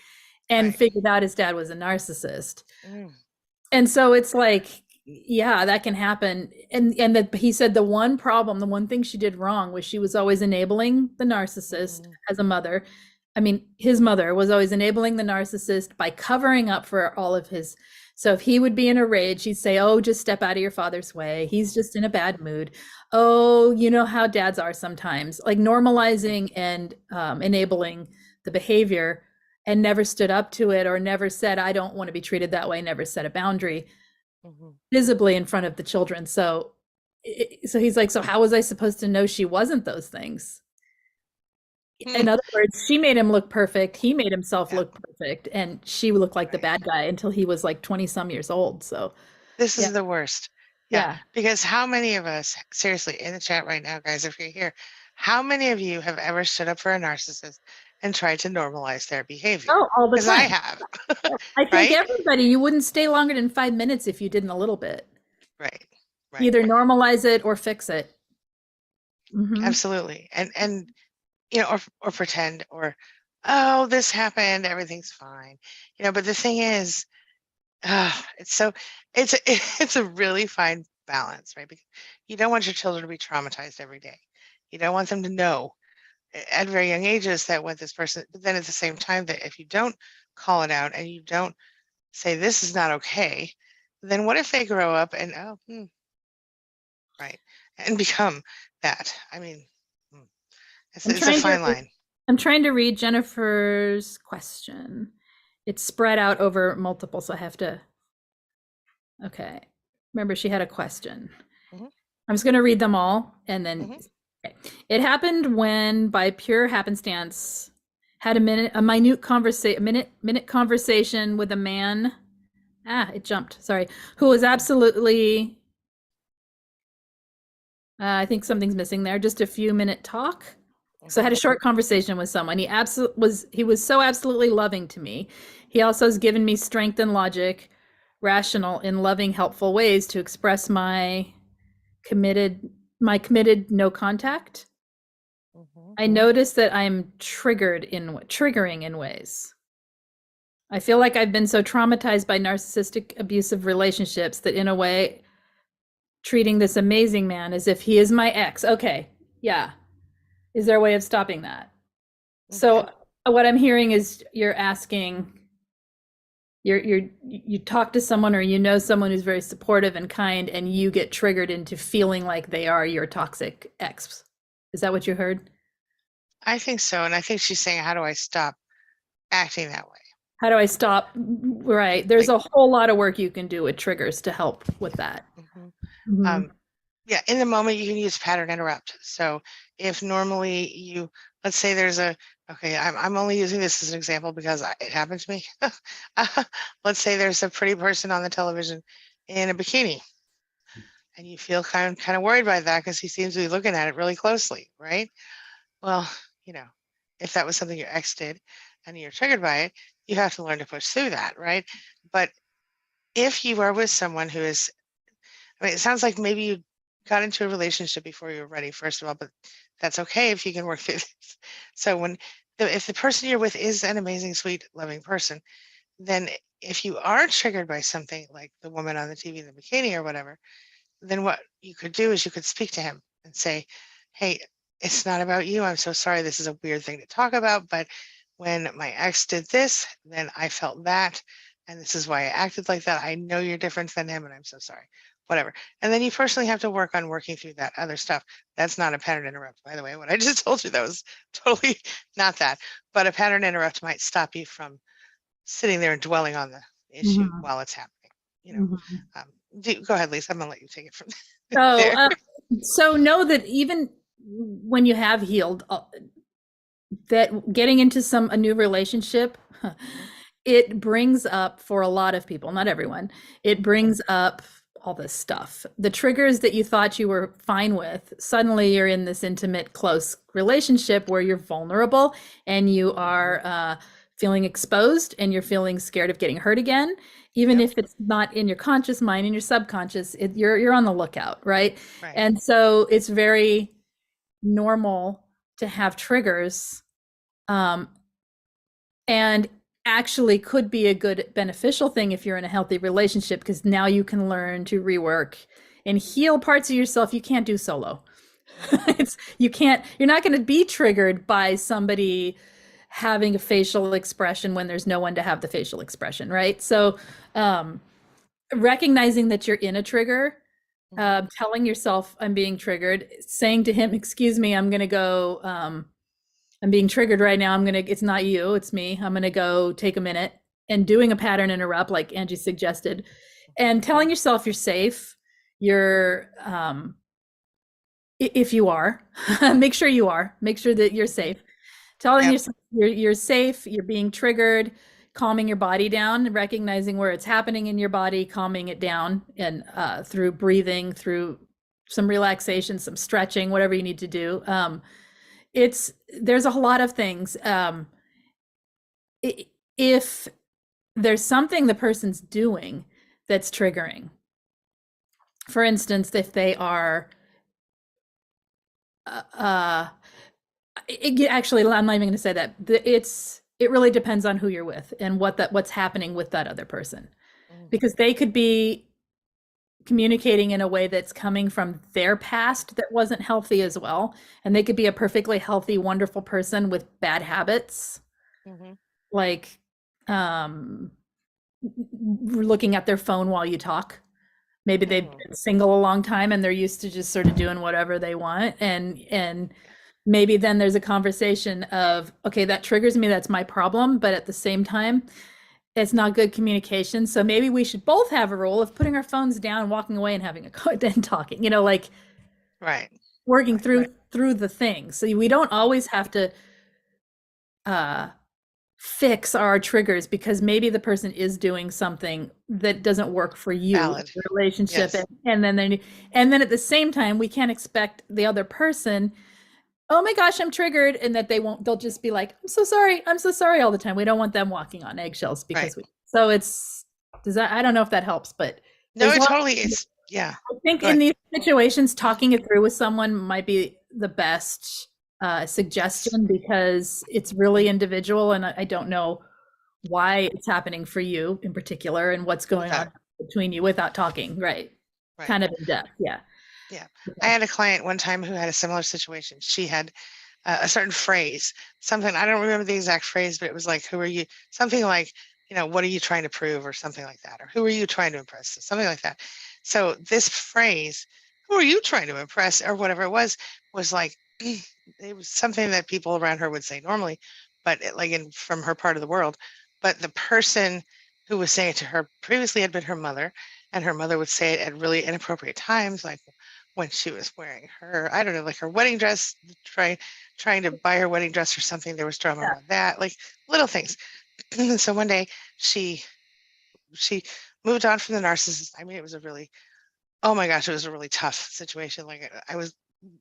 and Right. figured out his dad was a narcissist. Mm. And so it's like, yeah, that can happen. And that he said the one thing she did wrong was she was always enabling the narcissist as a mother. I mean, his mother was always enabling the narcissist by covering up for all of his. So if he would be in a rage, she'd say, oh, just step out of your father's way. He's just in a bad mood. Oh, you know how dads are sometimes, like normalizing and enabling the behavior, and never stood up to it or never said, I don't want to be treated that way, never set a boundary visibly in front of the children. So he's like, so how was I supposed to know she wasn't those things? In other words, she made him look perfect. He made himself Yeah. look perfect. And she looked like the Right. bad guy until he was like 20 some years old. So This yeah. is the worst. Yeah. Because how many of us, seriously, in the chat right now, guys, if you're here, how many of you have ever stood up for a narcissist and tried to normalize their behavior? Oh, all the Because I time. have. I think Right? everybody, you wouldn't stay longer than 5 minutes if you didn't a little bit. Right. Right. Either normalize it or fix it. Mm-hmm. Absolutely. And or pretend, or, oh, this happened, everything's fine. But the thing is, it's it's a really fine balance, right? Because you don't want your children to be traumatized every day. You don't want them to know at very young ages that what this person, but then at the same time, that if you don't call it out and you don't say this is not okay, then what if they grow up and right, and become that? I mean, it's a fine line. I'm trying to read Jennifer's question. It's spread out over multiple, so I have to. Okay. Remember, she had a question. Mhm. I'm just going to read them all, and then Mhm. it happened when, by pure happenstance, had a minute conversation with a man. It jumped. Sorry, who was absolutely. I think something's missing there. Just a few minute talk. So I had a short conversation with someone. He was so absolutely loving to me. He also has given me strength and logic, rational in loving, helpful ways to express my committed no contact. I notice that I'm triggering in ways. I feel like I've been so traumatized by narcissistic abusive relationships that, in a way, treating this amazing man as if he is my ex. Okay. Yeah. Is there a way of stopping that? So what I'm hearing is you're asking, you talk to someone, or someone who's very supportive and kind, and you get triggered into feeling like they are your toxic ex. Is that what you heard? I think so. And I think she's saying, how do I stop acting that way? How do I stop? Right. There's a whole lot of work you can do with triggers to help with that. Yeah, in the moment you can use pattern interrupt. So if normally you, let's say there's a, okay, I'm only using this as an example because it happened to me. Let's say there's a pretty person on the television in a bikini, and you feel kind of worried by that because he seems to be looking at it really closely, right? Well, you know, if that was something your ex did and you're triggered by it, you have to learn to push through that, right? But if you are with someone who is, I mean, it sounds like maybe you got into a relationship before you were ready, first of all, but that's okay if you can work through this. So if the person you're with is an amazing, sweet, loving person, then if you are triggered by something like the woman on the TV in the bikini or whatever, then what you could do is you could speak to him and say, hey, it's not about you. I'm so sorry. This is a weird thing to talk about, but when my ex did this, then I felt that. And this is why I acted like that. I know you're different than him and I'm so sorry. Whatever. And then you personally have to work on working through that other stuff. That's not a pattern interrupt, by the way. What I just told you, that was totally not that. But a pattern interrupt might stop you from sitting there and dwelling on the issue Mhm. while it's happening. Mhm. Go ahead, Lisa. I'm gonna let you take it from Oh, there. so know that even when you have healed, that getting into a new relationship, it brings up, for a lot of people, not everyone, it brings up all this stuff. The triggers that you thought you were fine with, suddenly you're in this intimate, close relationship where you're vulnerable and you are feeling exposed and you're feeling scared of getting hurt again. Even Yep. if it's not in your conscious mind, in your subconscious, you're on the lookout, right? Right. And so it's very normal to have triggers, um, and actually could be a good beneficial thing if you're in a healthy relationship, because now you can learn to rework and heal parts of yourself you can't do solo. You're not going to be triggered by somebody having a facial expression when there's no one to have the facial expression, right? So um, recognizing that you're in a trigger, telling yourself I'm being triggered, saying to him, excuse me, I'm going to go, I'm being triggered right now. It's not you, it's me. I'm going to go take a minute, and doing a pattern interrupt like Angie suggested, and telling yourself you're safe. You're, if you are, make sure you are, make sure that you're safe. Telling Yep. yourself you're safe, you're being triggered, calming your body down, recognizing where it's happening in your body, calming it down, and through breathing, through some relaxation, some stretching, whatever you need to do. It's There's a lot of things. If there's something the person's doing that's triggering, for instance, if they are uh actually, I'm not even going to say that. It really depends on who you're with and what's happening with that other person, because they could be communicating in a way that's coming from their past that wasn't healthy as well, and they could be a perfectly healthy, wonderful person with bad habits, Mm-hmm. like um looking at their phone while you talk. Maybe they've Mm. been single a long time and they're used to just sort of doing whatever they want, and maybe then there's a conversation of, okay, that triggers me, that's my problem, but at the same time it's not good communication, so maybe we should both have a rule of putting our phones down, walking away, and having a and talking, like Right. working Right. through the things. So we don't always have to uh fix our triggers, because maybe the person is doing something that doesn't work for you in Valid. the relationship, Yes. and then at the same time we can't expect the other person, oh my gosh, I'm triggered, and that they'll just be like, I'm so sorry all the time. We don't want them walking on eggshells Right. because so it's does that I don't know if that helps, but No, there's a it lot. totally is. Yeah. I think Go in ahead. these situations, talking it through with someone might be the best Yes. suggestion, because it's really individual, and I don't know why it's happening for you in particular and what's going Without. on between you without talking, right? Right. Kind of in depth, yeah. Yeah. I had a client one time who had a similar situation. She had a certain phrase, something, I don't remember the exact phrase, but it was like, who are you? Something like, what are you trying to prove, or something like that, or who are you trying to impress? Something like that. So this phrase, who are you trying to impress, or whatever it was like, it was something that people around her would say normally, but from her part of the world. But the person who was saying it to her previously had been her mother, and her mother would say it at really inappropriate times, like, when she was wearing her, I don't know, like her wedding dress, trying to buy her wedding dress or something. There was drama around that, like little things. So one day she moved on from the narcissist. I mean, it was a really, oh my gosh, it was a really tough situation. Like I was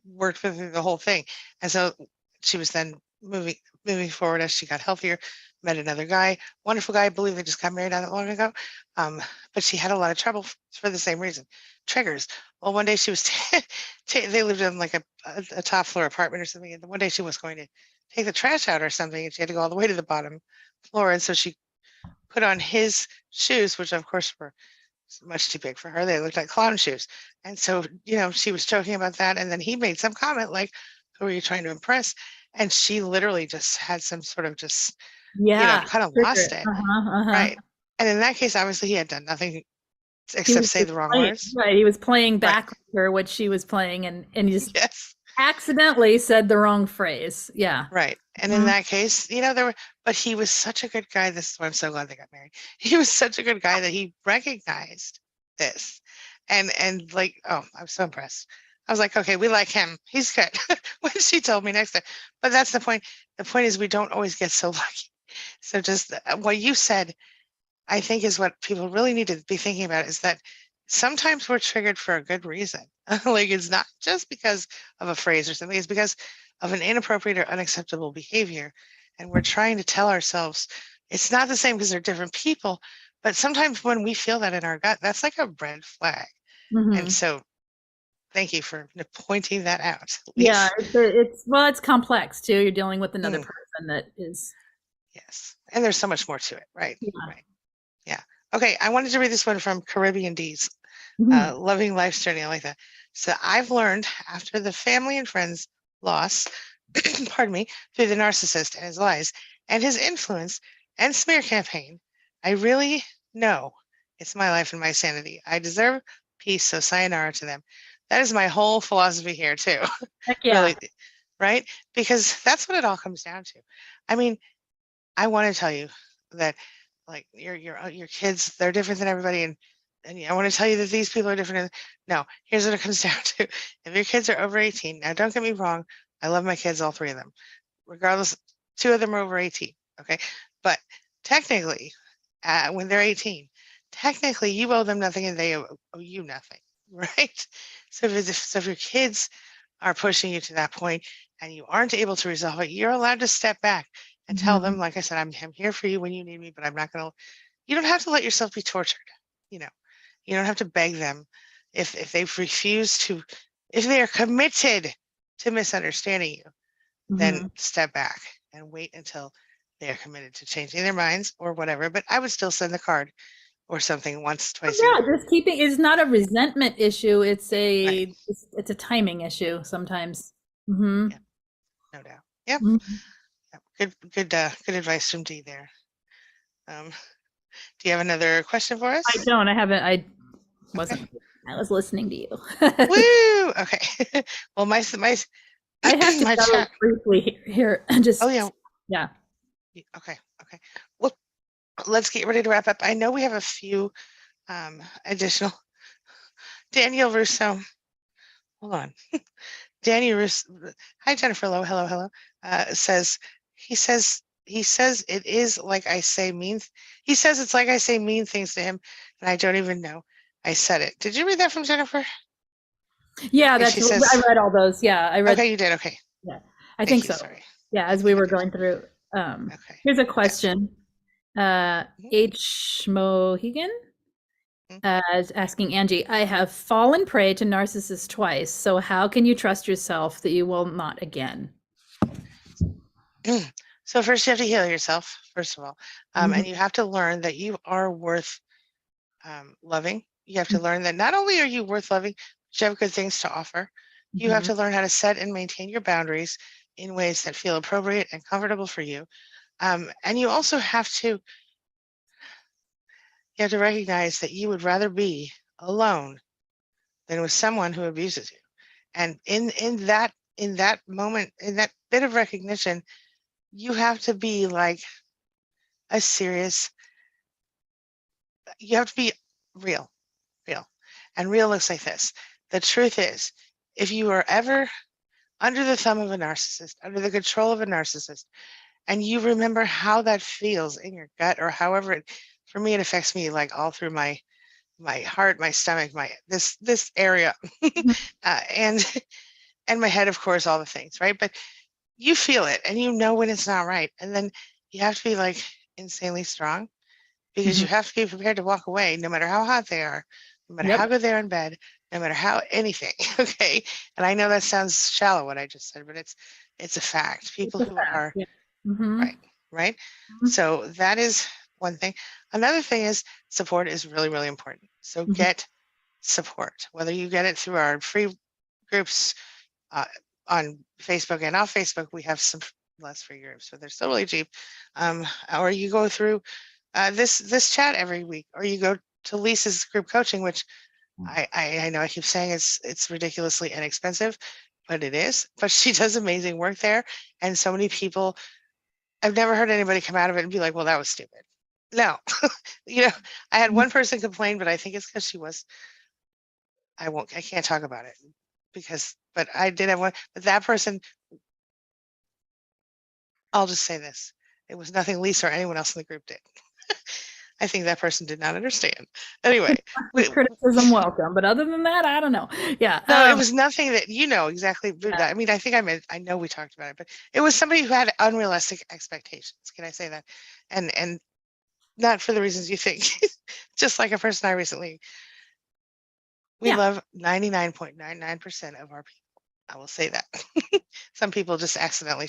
worked with her the whole thing. And so she was then moving forward as she got healthier, met another guy, wonderful guy. I believe they just got married not that long ago. But she had a lot of trouble for the same reason, triggers. Well, one day she was, they lived in like a top floor apartment or something. And one day she was going to take the trash out or something, and she had to go all the way to the bottom floor. And so she put on his shoes, which of course were much too big for her. They looked like clown shoes. And so, she was joking about that. And then he made some comment like, who are you trying to impress? And she literally just had some sort of just, kind of lost it. Right. And in that case, obviously he had done nothing except say the wrong words. Right. He was playing back with her what she was playing, and he just yes. accidentally said the wrong phrase. Yeah. Right. And in that case, but he was such a good guy. This is why I'm so glad they got married. He was such a good guy that he recognized this. And like, oh, I'm so impressed. I was like, okay, we like him. He's good. When she told me next time. But that's the point. The point is we don't always get so lucky. So just what you said, I think is what people really need to be thinking about, is that sometimes we're triggered for a good reason. Like it's not just because of a phrase or something, it's because of an inappropriate or unacceptable behavior. And we're trying to tell ourselves it's not the same because they're different people. But sometimes when we feel that in our gut, that's like a red flag. And so thank you for pointing that out. Yeah, it's complex too. You're dealing with another person that is. Yes. And there's so much more to it, right? Yeah. Right. Yeah. Okay. I wanted to read this one from Caribbean D's. Loving life's journey. I like that. So I've learned after the family and friends loss, pardon me, through the narcissist and his lies and his influence and smear campaign, I really know it's my life and my sanity. I deserve peace, so sayonara to them. That is my whole philosophy here too. Heck yeah. Really, right? Because that's what it all comes down to. I mean, I want to tell you that like your kids, they're different than everybody, and I want to tell you that these people are different. No, here's what it comes down to. If your kids are over 18, now don't get me wrong, I love my kids, all three of them. Regardless, two of them are over 18, okay? But technically, when they're 18, technically you owe them nothing and they owe you nothing, right? So if your kids are pushing you to that point and you aren't able to resolve it, you're allowed to step back and tell them, like I said, I'm here for you when you need me, but I'm not going to, you don't have to let yourself be tortured. You don't have to beg them if they refuse to, if they are committed to misunderstanding you, then step back and wait until they are committed to changing their minds or whatever. But I would still send the card or something once, twice a year. Just keeping is not a resentment issue. It's a it's a timing issue sometimes. Yeah, no doubt. Yep. Good advice from Dee there. Do you have another question for us? I don't. I haven't. I wasn't. Okay. I was listening to you. Woo! Okay. Well, I have to go briefly here. Just. Oh yeah. Yeah. Okay. Well, let's get ready to wrap up. I know we have a few additional. Daniel Russo. Hold on. Daniel Russo. Hi, Jennifer. Hello. He says it is like I say mean. He says it's like I say mean things to him, and I don't even know I said it. Did you read that from Jennifer? Yeah, that's. I read all those. Yeah, I read. Okay, you did. Okay. Yeah, I think so. Sorry. Yeah, as we were going through. Okay. Here's a question. H. Mohegan is asking Angie, I have fallen prey to narcissists twice, so how can you trust yourself that you will not again? So first you have to heal yourself, first of all. And you have to learn that you are worth loving. You have to learn that not only are you worth loving, but you have good things to offer. You have to learn how to set and maintain your boundaries in ways that feel appropriate and comfortable for you. And you also have to recognize that you would rather be alone than with someone who abuses you. And in that moment, in that bit of recognition, you have to be like you have to be real. And real looks like this. the truth is, if you are ever under the thumb of a narcissist, under the control of a narcissist, and you remember how that feels in your gut, or however it, for me, it affects me like all through my heart, my stomach, this area, and my head, of course, all the things, right? But you feel it, and you know when it's not right, and then you have to be like insanely strong, because you have to be prepared to walk away, no matter how hot they are, no matter how good they are in bed, no matter how anything. Okay, and I know that sounds shallow what I just said, but it's a fact. People who are right. So that is one thing. Another thing is support is really, really important. So get support, whether you get it through our free groups on Facebook and off Facebook. We have some less free groups, but they're still really cheap. Or you go through this chat every week, or you go to Lisa's group coaching, which I know I keep saying it's ridiculously inexpensive, but it is. But she does amazing work there, and so many people. I've never heard anybody come out of it and be like, "Well, that was stupid." No, I had one person complain, but I think it's because she was. I can't talk about it but I did have one. But that person, I'll just say this: it was nothing Lisa or anyone else in the group did. I think that person did not understand. Anyway, criticism welcome, but other than that, I don't know. Yeah, no, it was nothing that exactly. Yeah. I mean, I know we talked about it, but it was somebody who had unrealistic expectations. Can I say that? And not for the reasons you think. Just like a person I recently. We love 99.99% of our people. I will say that. Some people just accidentally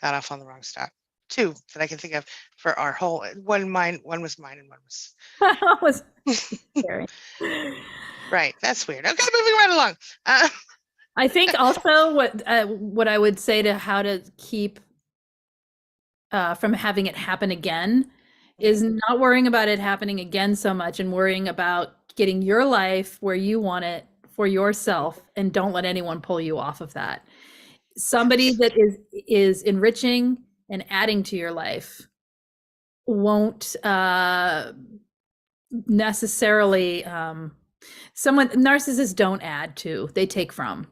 got off on the wrong stop. Two that I can think of for our whole one was mine and one was scary. Right, that's weird. Okay, moving right along. I think also what I would say to how to keep from having it happen again is not worrying about it happening again so much, and worrying about getting your life where you want it for yourself, and don't let anyone pull you off of that. Somebody that is enriching and adding to your life won't necessarily narcissists don't add to, they take from.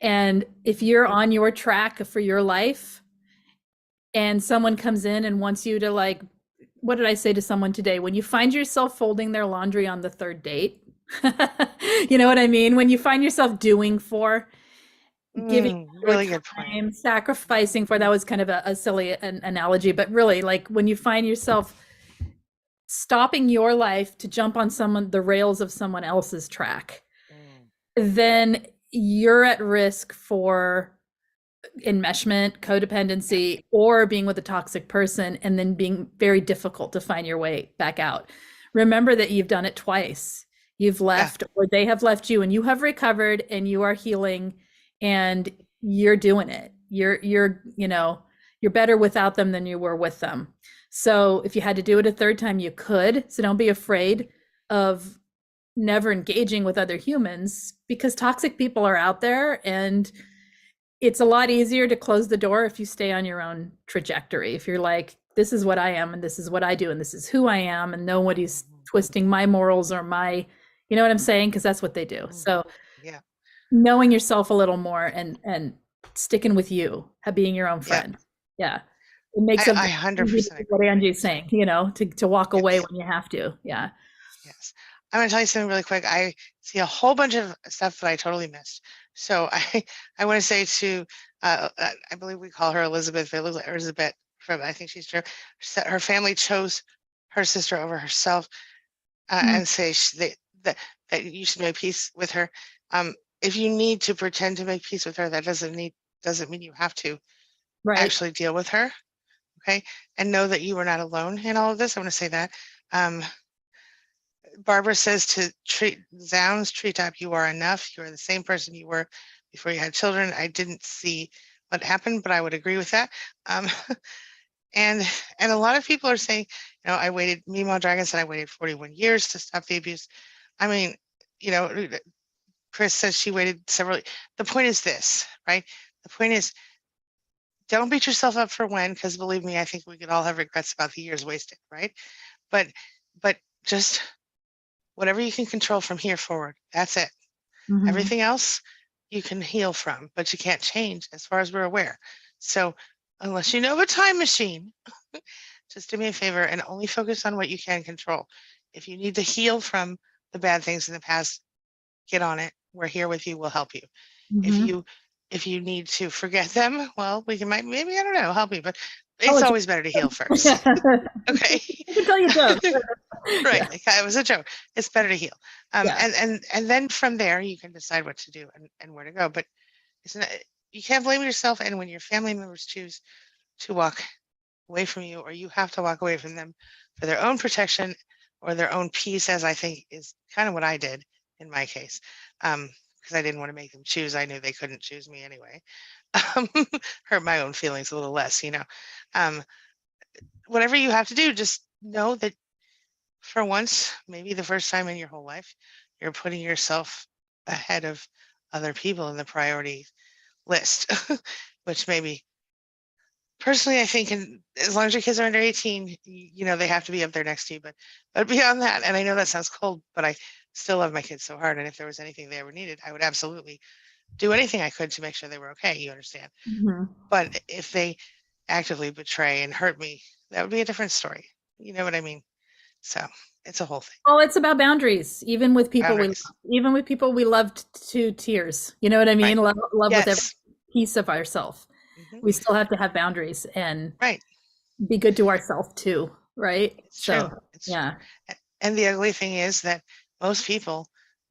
And if you're on your track for your life and someone comes in and wants you to, like, what did I say to someone today? When you find yourself folding their laundry on the third date, you know what I mean? When you find yourself doing for, giving really good point, sacrificing for, that was kind of a silly analogy, but really, like, when you find yourself stopping your life to jump on the rails of someone else's track, then you're at risk for enmeshment, codependency, or being with a toxic person and then being very difficult to find your way back out. Remember that you've done it twice. You've left, or they have left you, and you have recovered, and you are healing, and you're doing it. You're better without them than you were with them. So if you had to do it a third time, you could. So don't be afraid of never engaging with other humans, because toxic people are out there, and it's a lot easier to close the door if you stay on your own trajectory. If you're like, this is what I am, and this is what I do, and this is who I am, and nobody's twisting my morals or my, you know what I'm saying? Because that's what they do. So knowing yourself a little more and sticking with you, being your own friend. Yeah. It makes it 100% what Angie's saying, to walk away when you have to. Yeah. Yes. I'm going to tell you something really quick. I see a whole bunch of stuff that I totally missed. So I want to say to, I believe we call her Elizabeth from, I think she's true. Her family chose her sister over herself, and say that you should make peace with her. If you need to pretend to make peace with her, that doesn't mean you have to actually deal with her. Okay. And know that you are not alone in all of this. I want to say that. Barbara says to Zounds treetop, you are enough. You are the same person you were before you had children. I didn't see what happened, but I would agree with that. And a lot of people are saying, I waited, Meemaw Dragon said I waited 41 years to stop the abuse. I mean, Chris says she waited several. The point is this, right? The point is, don't beat yourself up for when, because believe me, I think we could all have regrets about the years wasted, right? But just whatever you can control from here forward, that's it. Mhm. Everything else you can heal from, but you can't change as far as we're aware. So unless you know of a time machine, just do me a favor and only focus on what you can control. If you need to heal from the bad things in the past, get on it. We're here with you. We'll help you. Mhm. If you need to forget them, well, we can maybe, I don't know, help you, but Oh, it's always better to heal first. Okay. I can tell you jokes. Right. Yeah. Like, it was a joke. It's better to heal. Yeah. And then from there you can decide what to do and where to go. But it's not, you can't blame yourself. And when your family members choose to walk away from you, or you have to walk away from them for their own protection or their own peace, as I think is kind of what I did in my case, because I didn't want to make them choose. I knew they couldn't choose me anyway. Hurt my own feelings a little less, you know. Whatever you have to do, just know that for once, maybe the first time in your whole life, you're putting yourself ahead of other people in the priority list, which maybe personally, I think, as long as your kids are under 18, you know, they have to be up there next to you. But beyond that, and I know that sounds cold, but I still love my kids so hard. And if there was anything they ever needed, I would absolutely do anything I could to make sure they were okay. You understand? Mhm. But if they actively betray and hurt me, that would be a different story. You know what I mean? So it's a whole thing. Oh, it's about boundaries, even with people Boundaries. we loved to tears. You know what I mean? Right. Love with every Yes. piece of ourselves. Hmm. We still have to have boundaries and Right. be good to ourselves too, right? It's So, true. It's true. yeah. And the ugly thing is that most people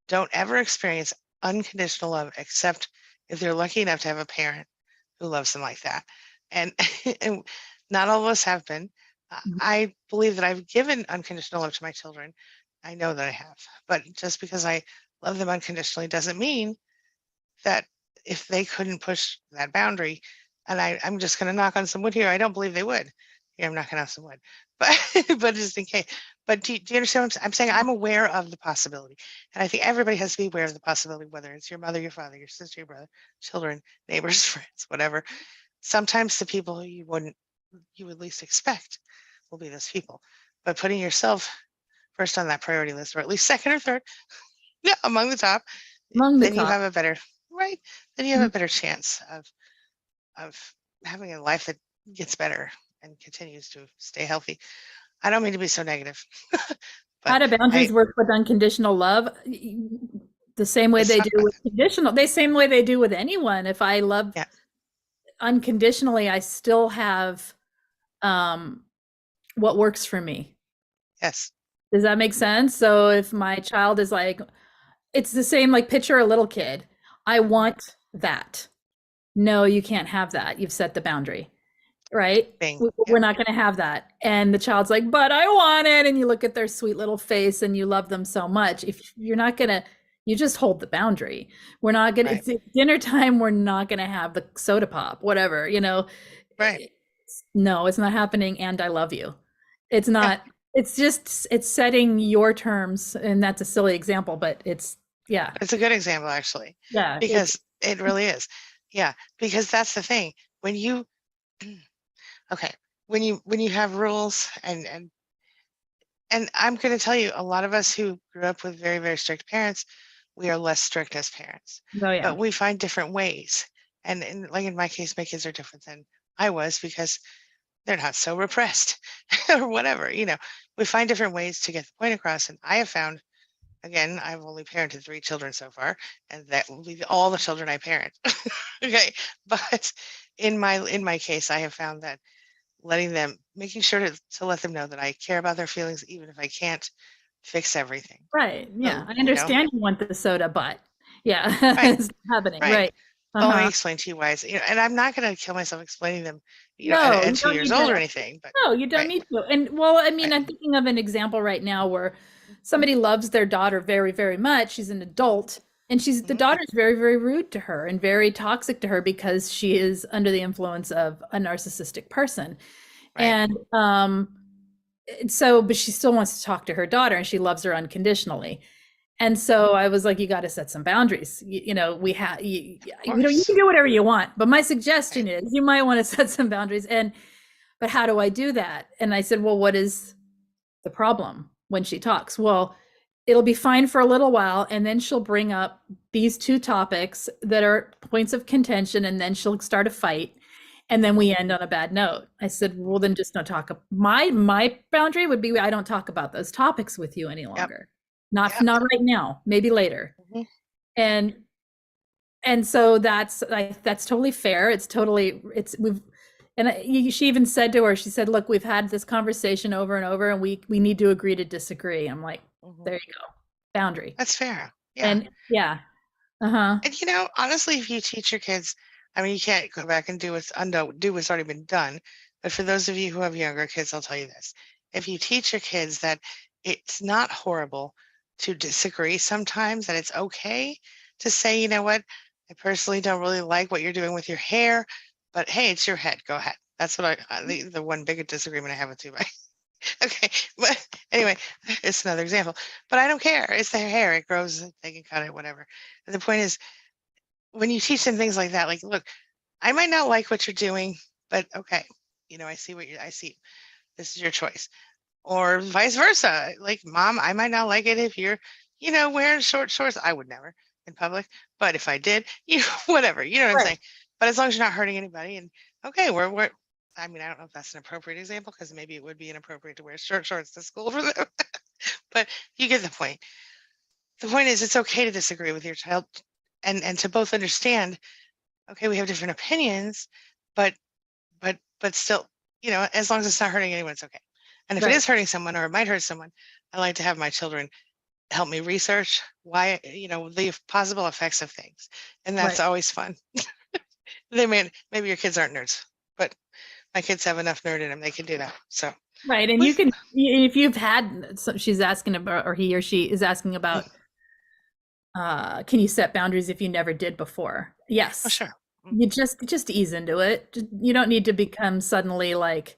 don't ever experience unconditional love except if they're lucky enough to have a parent who loves them like that. And, and not all of us have been. Mhm. I believe that I've given unconditional love to my children. I know that I have. But just because I love them unconditionally doesn't mean that if they couldn't push that boundary, and I'm just going to knock on some wood here. I don't believe they would. Here, I'm knocking on some wood, but but just in case. But do you understand what I'm saying? I'm aware of the possibility, and I think everybody has to be aware of the possibility, whether it's your mother, your father, your sister, your brother, children, neighbors, friends, whatever. Sometimes the people who you would least expect will be those people. But putting yourself first on that priority list, or at least second or third, yeah, among the top, Among the then you top. have a better right. Then you have a better chance of having a life that gets better and continues to stay healthy. I don't mean to be so negative, How but do boundaries I work with unconditional love? The same way let's they talk do about with that. conditional, the same way they do with anyone. If I love Yeah. unconditionally, I still have um, what works for me. Yes. Does that make sense? So if my child is like, it's the same, like picture a little kid. I want that. No, you can't have that. You've set the boundary, right? Bing. We're Yep. not going to have that. And the child's like, but I want it. And you look at their sweet little face and you love them so much. If you're not going to, you just hold the boundary. We're not going to, Right. it's dinner time. We're not going to have the soda pop, whatever, you know. Right. No, it's not happening. And I love you. It's Yeah. not, it's just, it's setting your terms. And that's a silly example, but it's, yeah. It's a good example actually, Yeah. It's, because it really is. Yeah. Because that's the thing. When you okay, when you have rules and I'm going to tell you, a lot of us who grew up with very, very strict parents, we are less strict as parents, oh, yeah. but we find different ways. And like in my case, my kids are different than I was because they're not so repressed or whatever, you know, we find different ways to get the point across. And I have found, again, I've only parented 3 children so far, and that will be all the children I parent. Okay. But in my case, I have found that letting them, making sure to let them know that I care about their feelings, even if I can't fix everything. Right. Yeah. So, I you know, understand you want the soda, but yeah, right, it's happening. right. Right. Well, let me Uh-huh. explain to you why it's, you know, and I'm not going to kill myself explaining them, you know, No, at you two don't years need old or to. anything, but No, you don't right, need to. And well, I mean, right. I'm thinking of an example right now where somebody loves their daughter very, very much. She's an adult, and the Hmm. daughter's very, very rude to her and very toxic to her because she is under the influence of a narcissistic person. Right. And so, but she still wants to talk to her daughter and she loves her unconditionally. And so I was like, you got to set some boundaries. You know, Of you can course. do whatever you want, but my Right. suggestion is you might want to set some boundaries. But how do I do that? And I said, well, what is the problem when she talks? Well, it'll be fine for a little while, and then she'll bring up these two topics that are points of contention, and then she'll start a fight, and then we end on a bad note. I said, well, then just don't talk. My boundary would be, I don't talk about those topics with you any longer. Not right now, maybe later. And so that's totally fair. She even said to her, she said, look, we've had this conversation over and over, and we need to agree to disagree. I'm like, there you go. Boundary. That's fair. Yeah. And yeah. And honestly, if you teach your kids, I mean, you can't go back and do what's already been done. But for those of you who have younger kids, I'll tell you this. If you teach your kids that it's not horrible to disagree sometimes, that it's okay to say, you know what, I personally don't really like what you're doing with your hair, but hey, it's your head. Go ahead. That's what the one big disagreement I have with you. Okay, but anyway, it's another example. But I don't care. It's their hair. It grows. They can cut it, whatever. And the point is, when you teach them things like that, like, look, I might not like what you're doing, but okay, I see. This is your choice. Or vice versa. Like, Mom, I might not like it if you're, wearing short shorts. I would never in public, but if I did, whatever. You know what I'm saying? But as long as you're not hurting anybody, and okay, we're I mean, I don't know if that's an appropriate example, because maybe it would be inappropriate to wear short shorts to school for them. But you get the point. The point is, it's okay to disagree with your child, and to both understand, okay, we have different opinions, but still, as long as it's not hurting anyone, it's okay. And if it is hurting someone, or it might hurt someone, I like to have my children help me research why, the possible effects of things. And that's always fun. Maybe your kids aren't nerds, but my kids have enough nerd in them, they can do that. So and you can, if you've had, she's asking about, or he or she is asking about, can you set boundaries if you never did before? Yes. Oh, sure. You just ease into it. You don't need to become suddenly like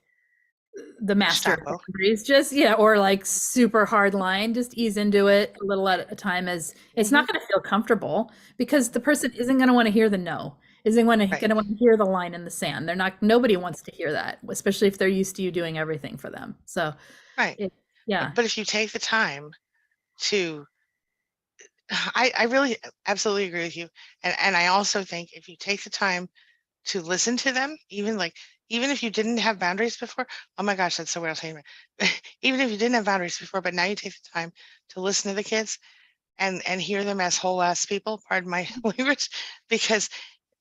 the master of boundaries, or like super hard line. Just ease into it a little at a time, as it's not going to feel comfortable, because the person isn't going to want to hear the no. Isn't going to want to hear the line in the sand. Nobody wants to hear that, especially if they're used to you doing everything for them. So, But if you take the time to, I really absolutely agree with you. And I also think if you take the time to listen to them, even if you didn't have boundaries before, oh my gosh, that's so weird. I'll tell you about. Even if you didn't have boundaries before, but now you take the time to listen to the kids and hear them as whole ass people, pardon my language, because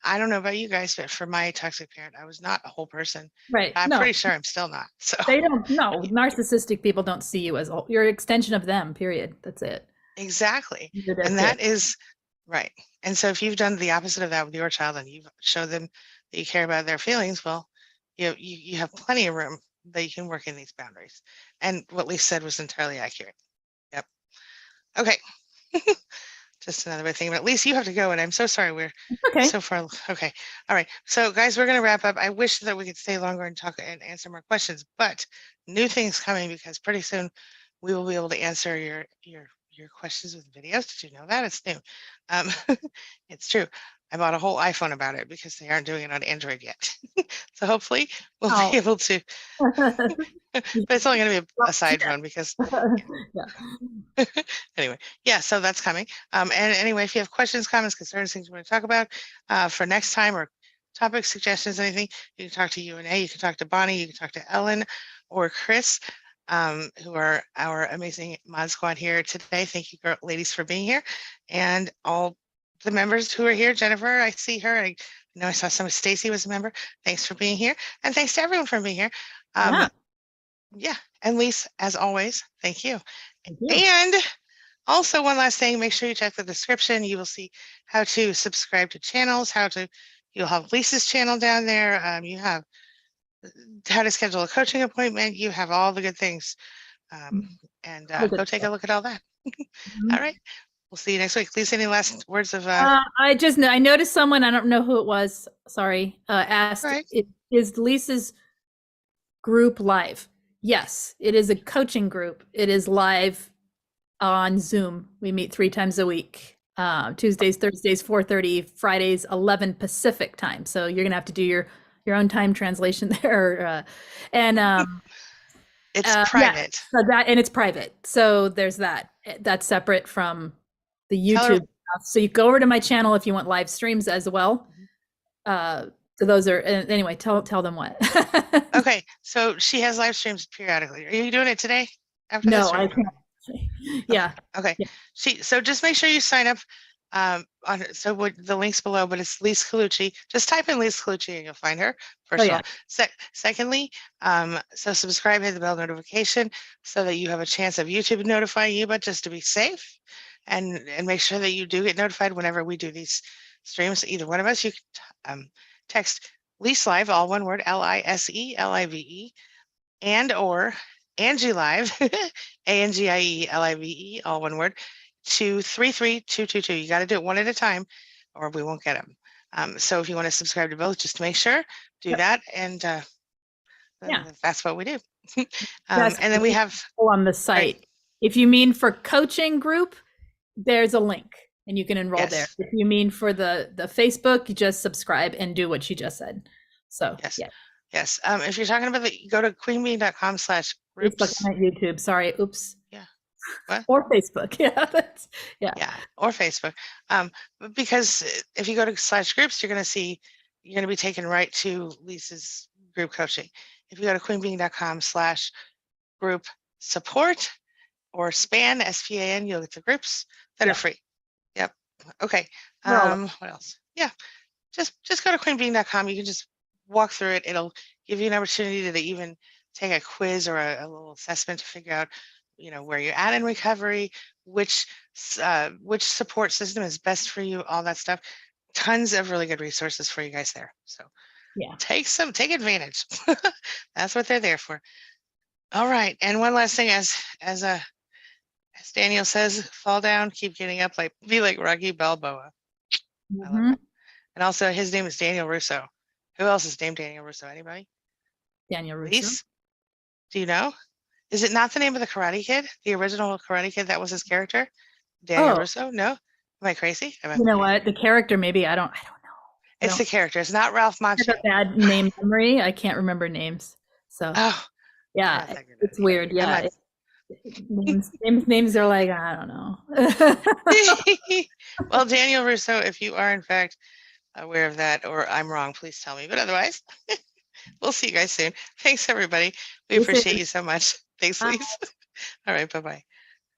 I don't know about you guys, but for my toxic parent, I was not a whole person. Right. I'm pretty sure I'm still not. So they don't know. Narcissistic people don't see you as you're an extension of them, period. That's it. Exactly. And that is right. And so if you've done the opposite of that with your child, and you've showed them that you care about their feelings, well, you have plenty of room that you can work in these boundaries. And what Lise said was entirely accurate. Yep. Okay. Just another way thing, but at least you have to go, and I'm so sorry we're so far. Okay. All right. So guys, we're going to wrap up. I wish that we could stay longer and talk and answer more questions, but new things coming, because pretty soon we will be able to answer your questions with videos. Did you know that? It's new. It's true. I bought a whole iPhone about it, because they aren't doing it on Android yet. So hopefully we'll be able to, but it's only going to be a side phone, because anyway, so that's coming. And anyway, if you have questions, comments, concerns, things you want to talk about for next time, or topic suggestions, anything, you can talk to UNA, you can talk to Bonnie, you can talk to Ellen or Chris, who are our amazing mod squad here today. Thank you, ladies, for being here, and all the members who are here. Jennifer, I see her. I know I saw Stacy was a member. Thanks for being here, and thanks to everyone for being here. And Lise, as always, thank you. And also, one last thing, make sure you check the description. You will see how to subscribe to channels, you'll have Lisa's channel down there. You have how to schedule a coaching appointment. You have all the good things. And go take a look at all that. All right. We'll see you next week. Lisa, any last words of? I noticed someone, I don't know who it was, sorry, asked, is Lisa's group live? Yes, it is a coaching group. It is live on Zoom. We meet 3 times a week. Tuesdays, Thursdays, 4:30, Fridays, 11 Pacific time. So you're gonna have to do your own time translation there. It's Yeah, private. so and it's private. So there's that. That's separate from the Tell her- YouTube stuff. So you go over to my channel if you want live streams as well. So those are anyway. Tell them what. Okay, so she has live streams periodically. Are you doing it today? After this? No, I can't. Yeah. Okay. Yeah. So just make sure you sign up the links below, but it's Lise Colucci. Just type in Lise Colucci and you'll find her. First of all. Secondly, so subscribe, hit the bell notification so that you have a chance of YouTube notifying you, but just to be safe and make sure that you do get notified whenever we do these streams. Either one of us, you can text LiseLive, all one word, LISELIVE, and or AngieLive, ANGIELIVE, all one word, to 33222. You got to do it one at a time or we won't get them. So if you want to subscribe to both, just make sure, do that. And that's what we do. And then we have on the site. Right. If you mean for coaching group, there's a link and you can enroll there. If you mean for the Facebook, you just subscribe and do what she just said. So yes. If you're talking about go to queenbeeing.com/groups. Facebook and YouTube. Sorry. Oops. Yeah. What? Or Facebook. Yeah. Or Facebook. Because if you go to /groups, you're going to be taken right to Lisa's group coaching. If you go to queenbeeing.com/group support or SPAN, SPAN, you'll get the groups that are free. Yep. Okay. What else? Yeah. Just go to queenbeeing.com. You can just walk through it. It'll give you an opportunity to even take a quiz or a little assessment to figure out, where you're at in recovery, which support system is best for you, all that stuff. Tons of really good resources for you guys there. So take advantage. That's what they're there for. All right. And one last thing, as Daniel says, fall down, keep getting up, be like Rocky Balboa. I love that. And also his name is Daniel Russo. Who else is named Daniel Russo? Anybody? Daniel Russo. Lise? Do you know? Is it not the name of the Karate Kid? The original Karate Kid, that was his character? Daniel Russo? No? Am I crazy? You know what? The character, maybe. I don't know. It's the character. It's not Ralph Macchio. I have a bad name memory. I can't remember names. So yeah, it's weird. Yeah. Names are like, I don't know. Well, Daniel Russo, if you are in fact aware of that or I'm wrong, please tell me. But otherwise, we'll see you guys soon. Thanks, everybody. We appreciate you so much. Thanks, Lise. All right. Bye-bye.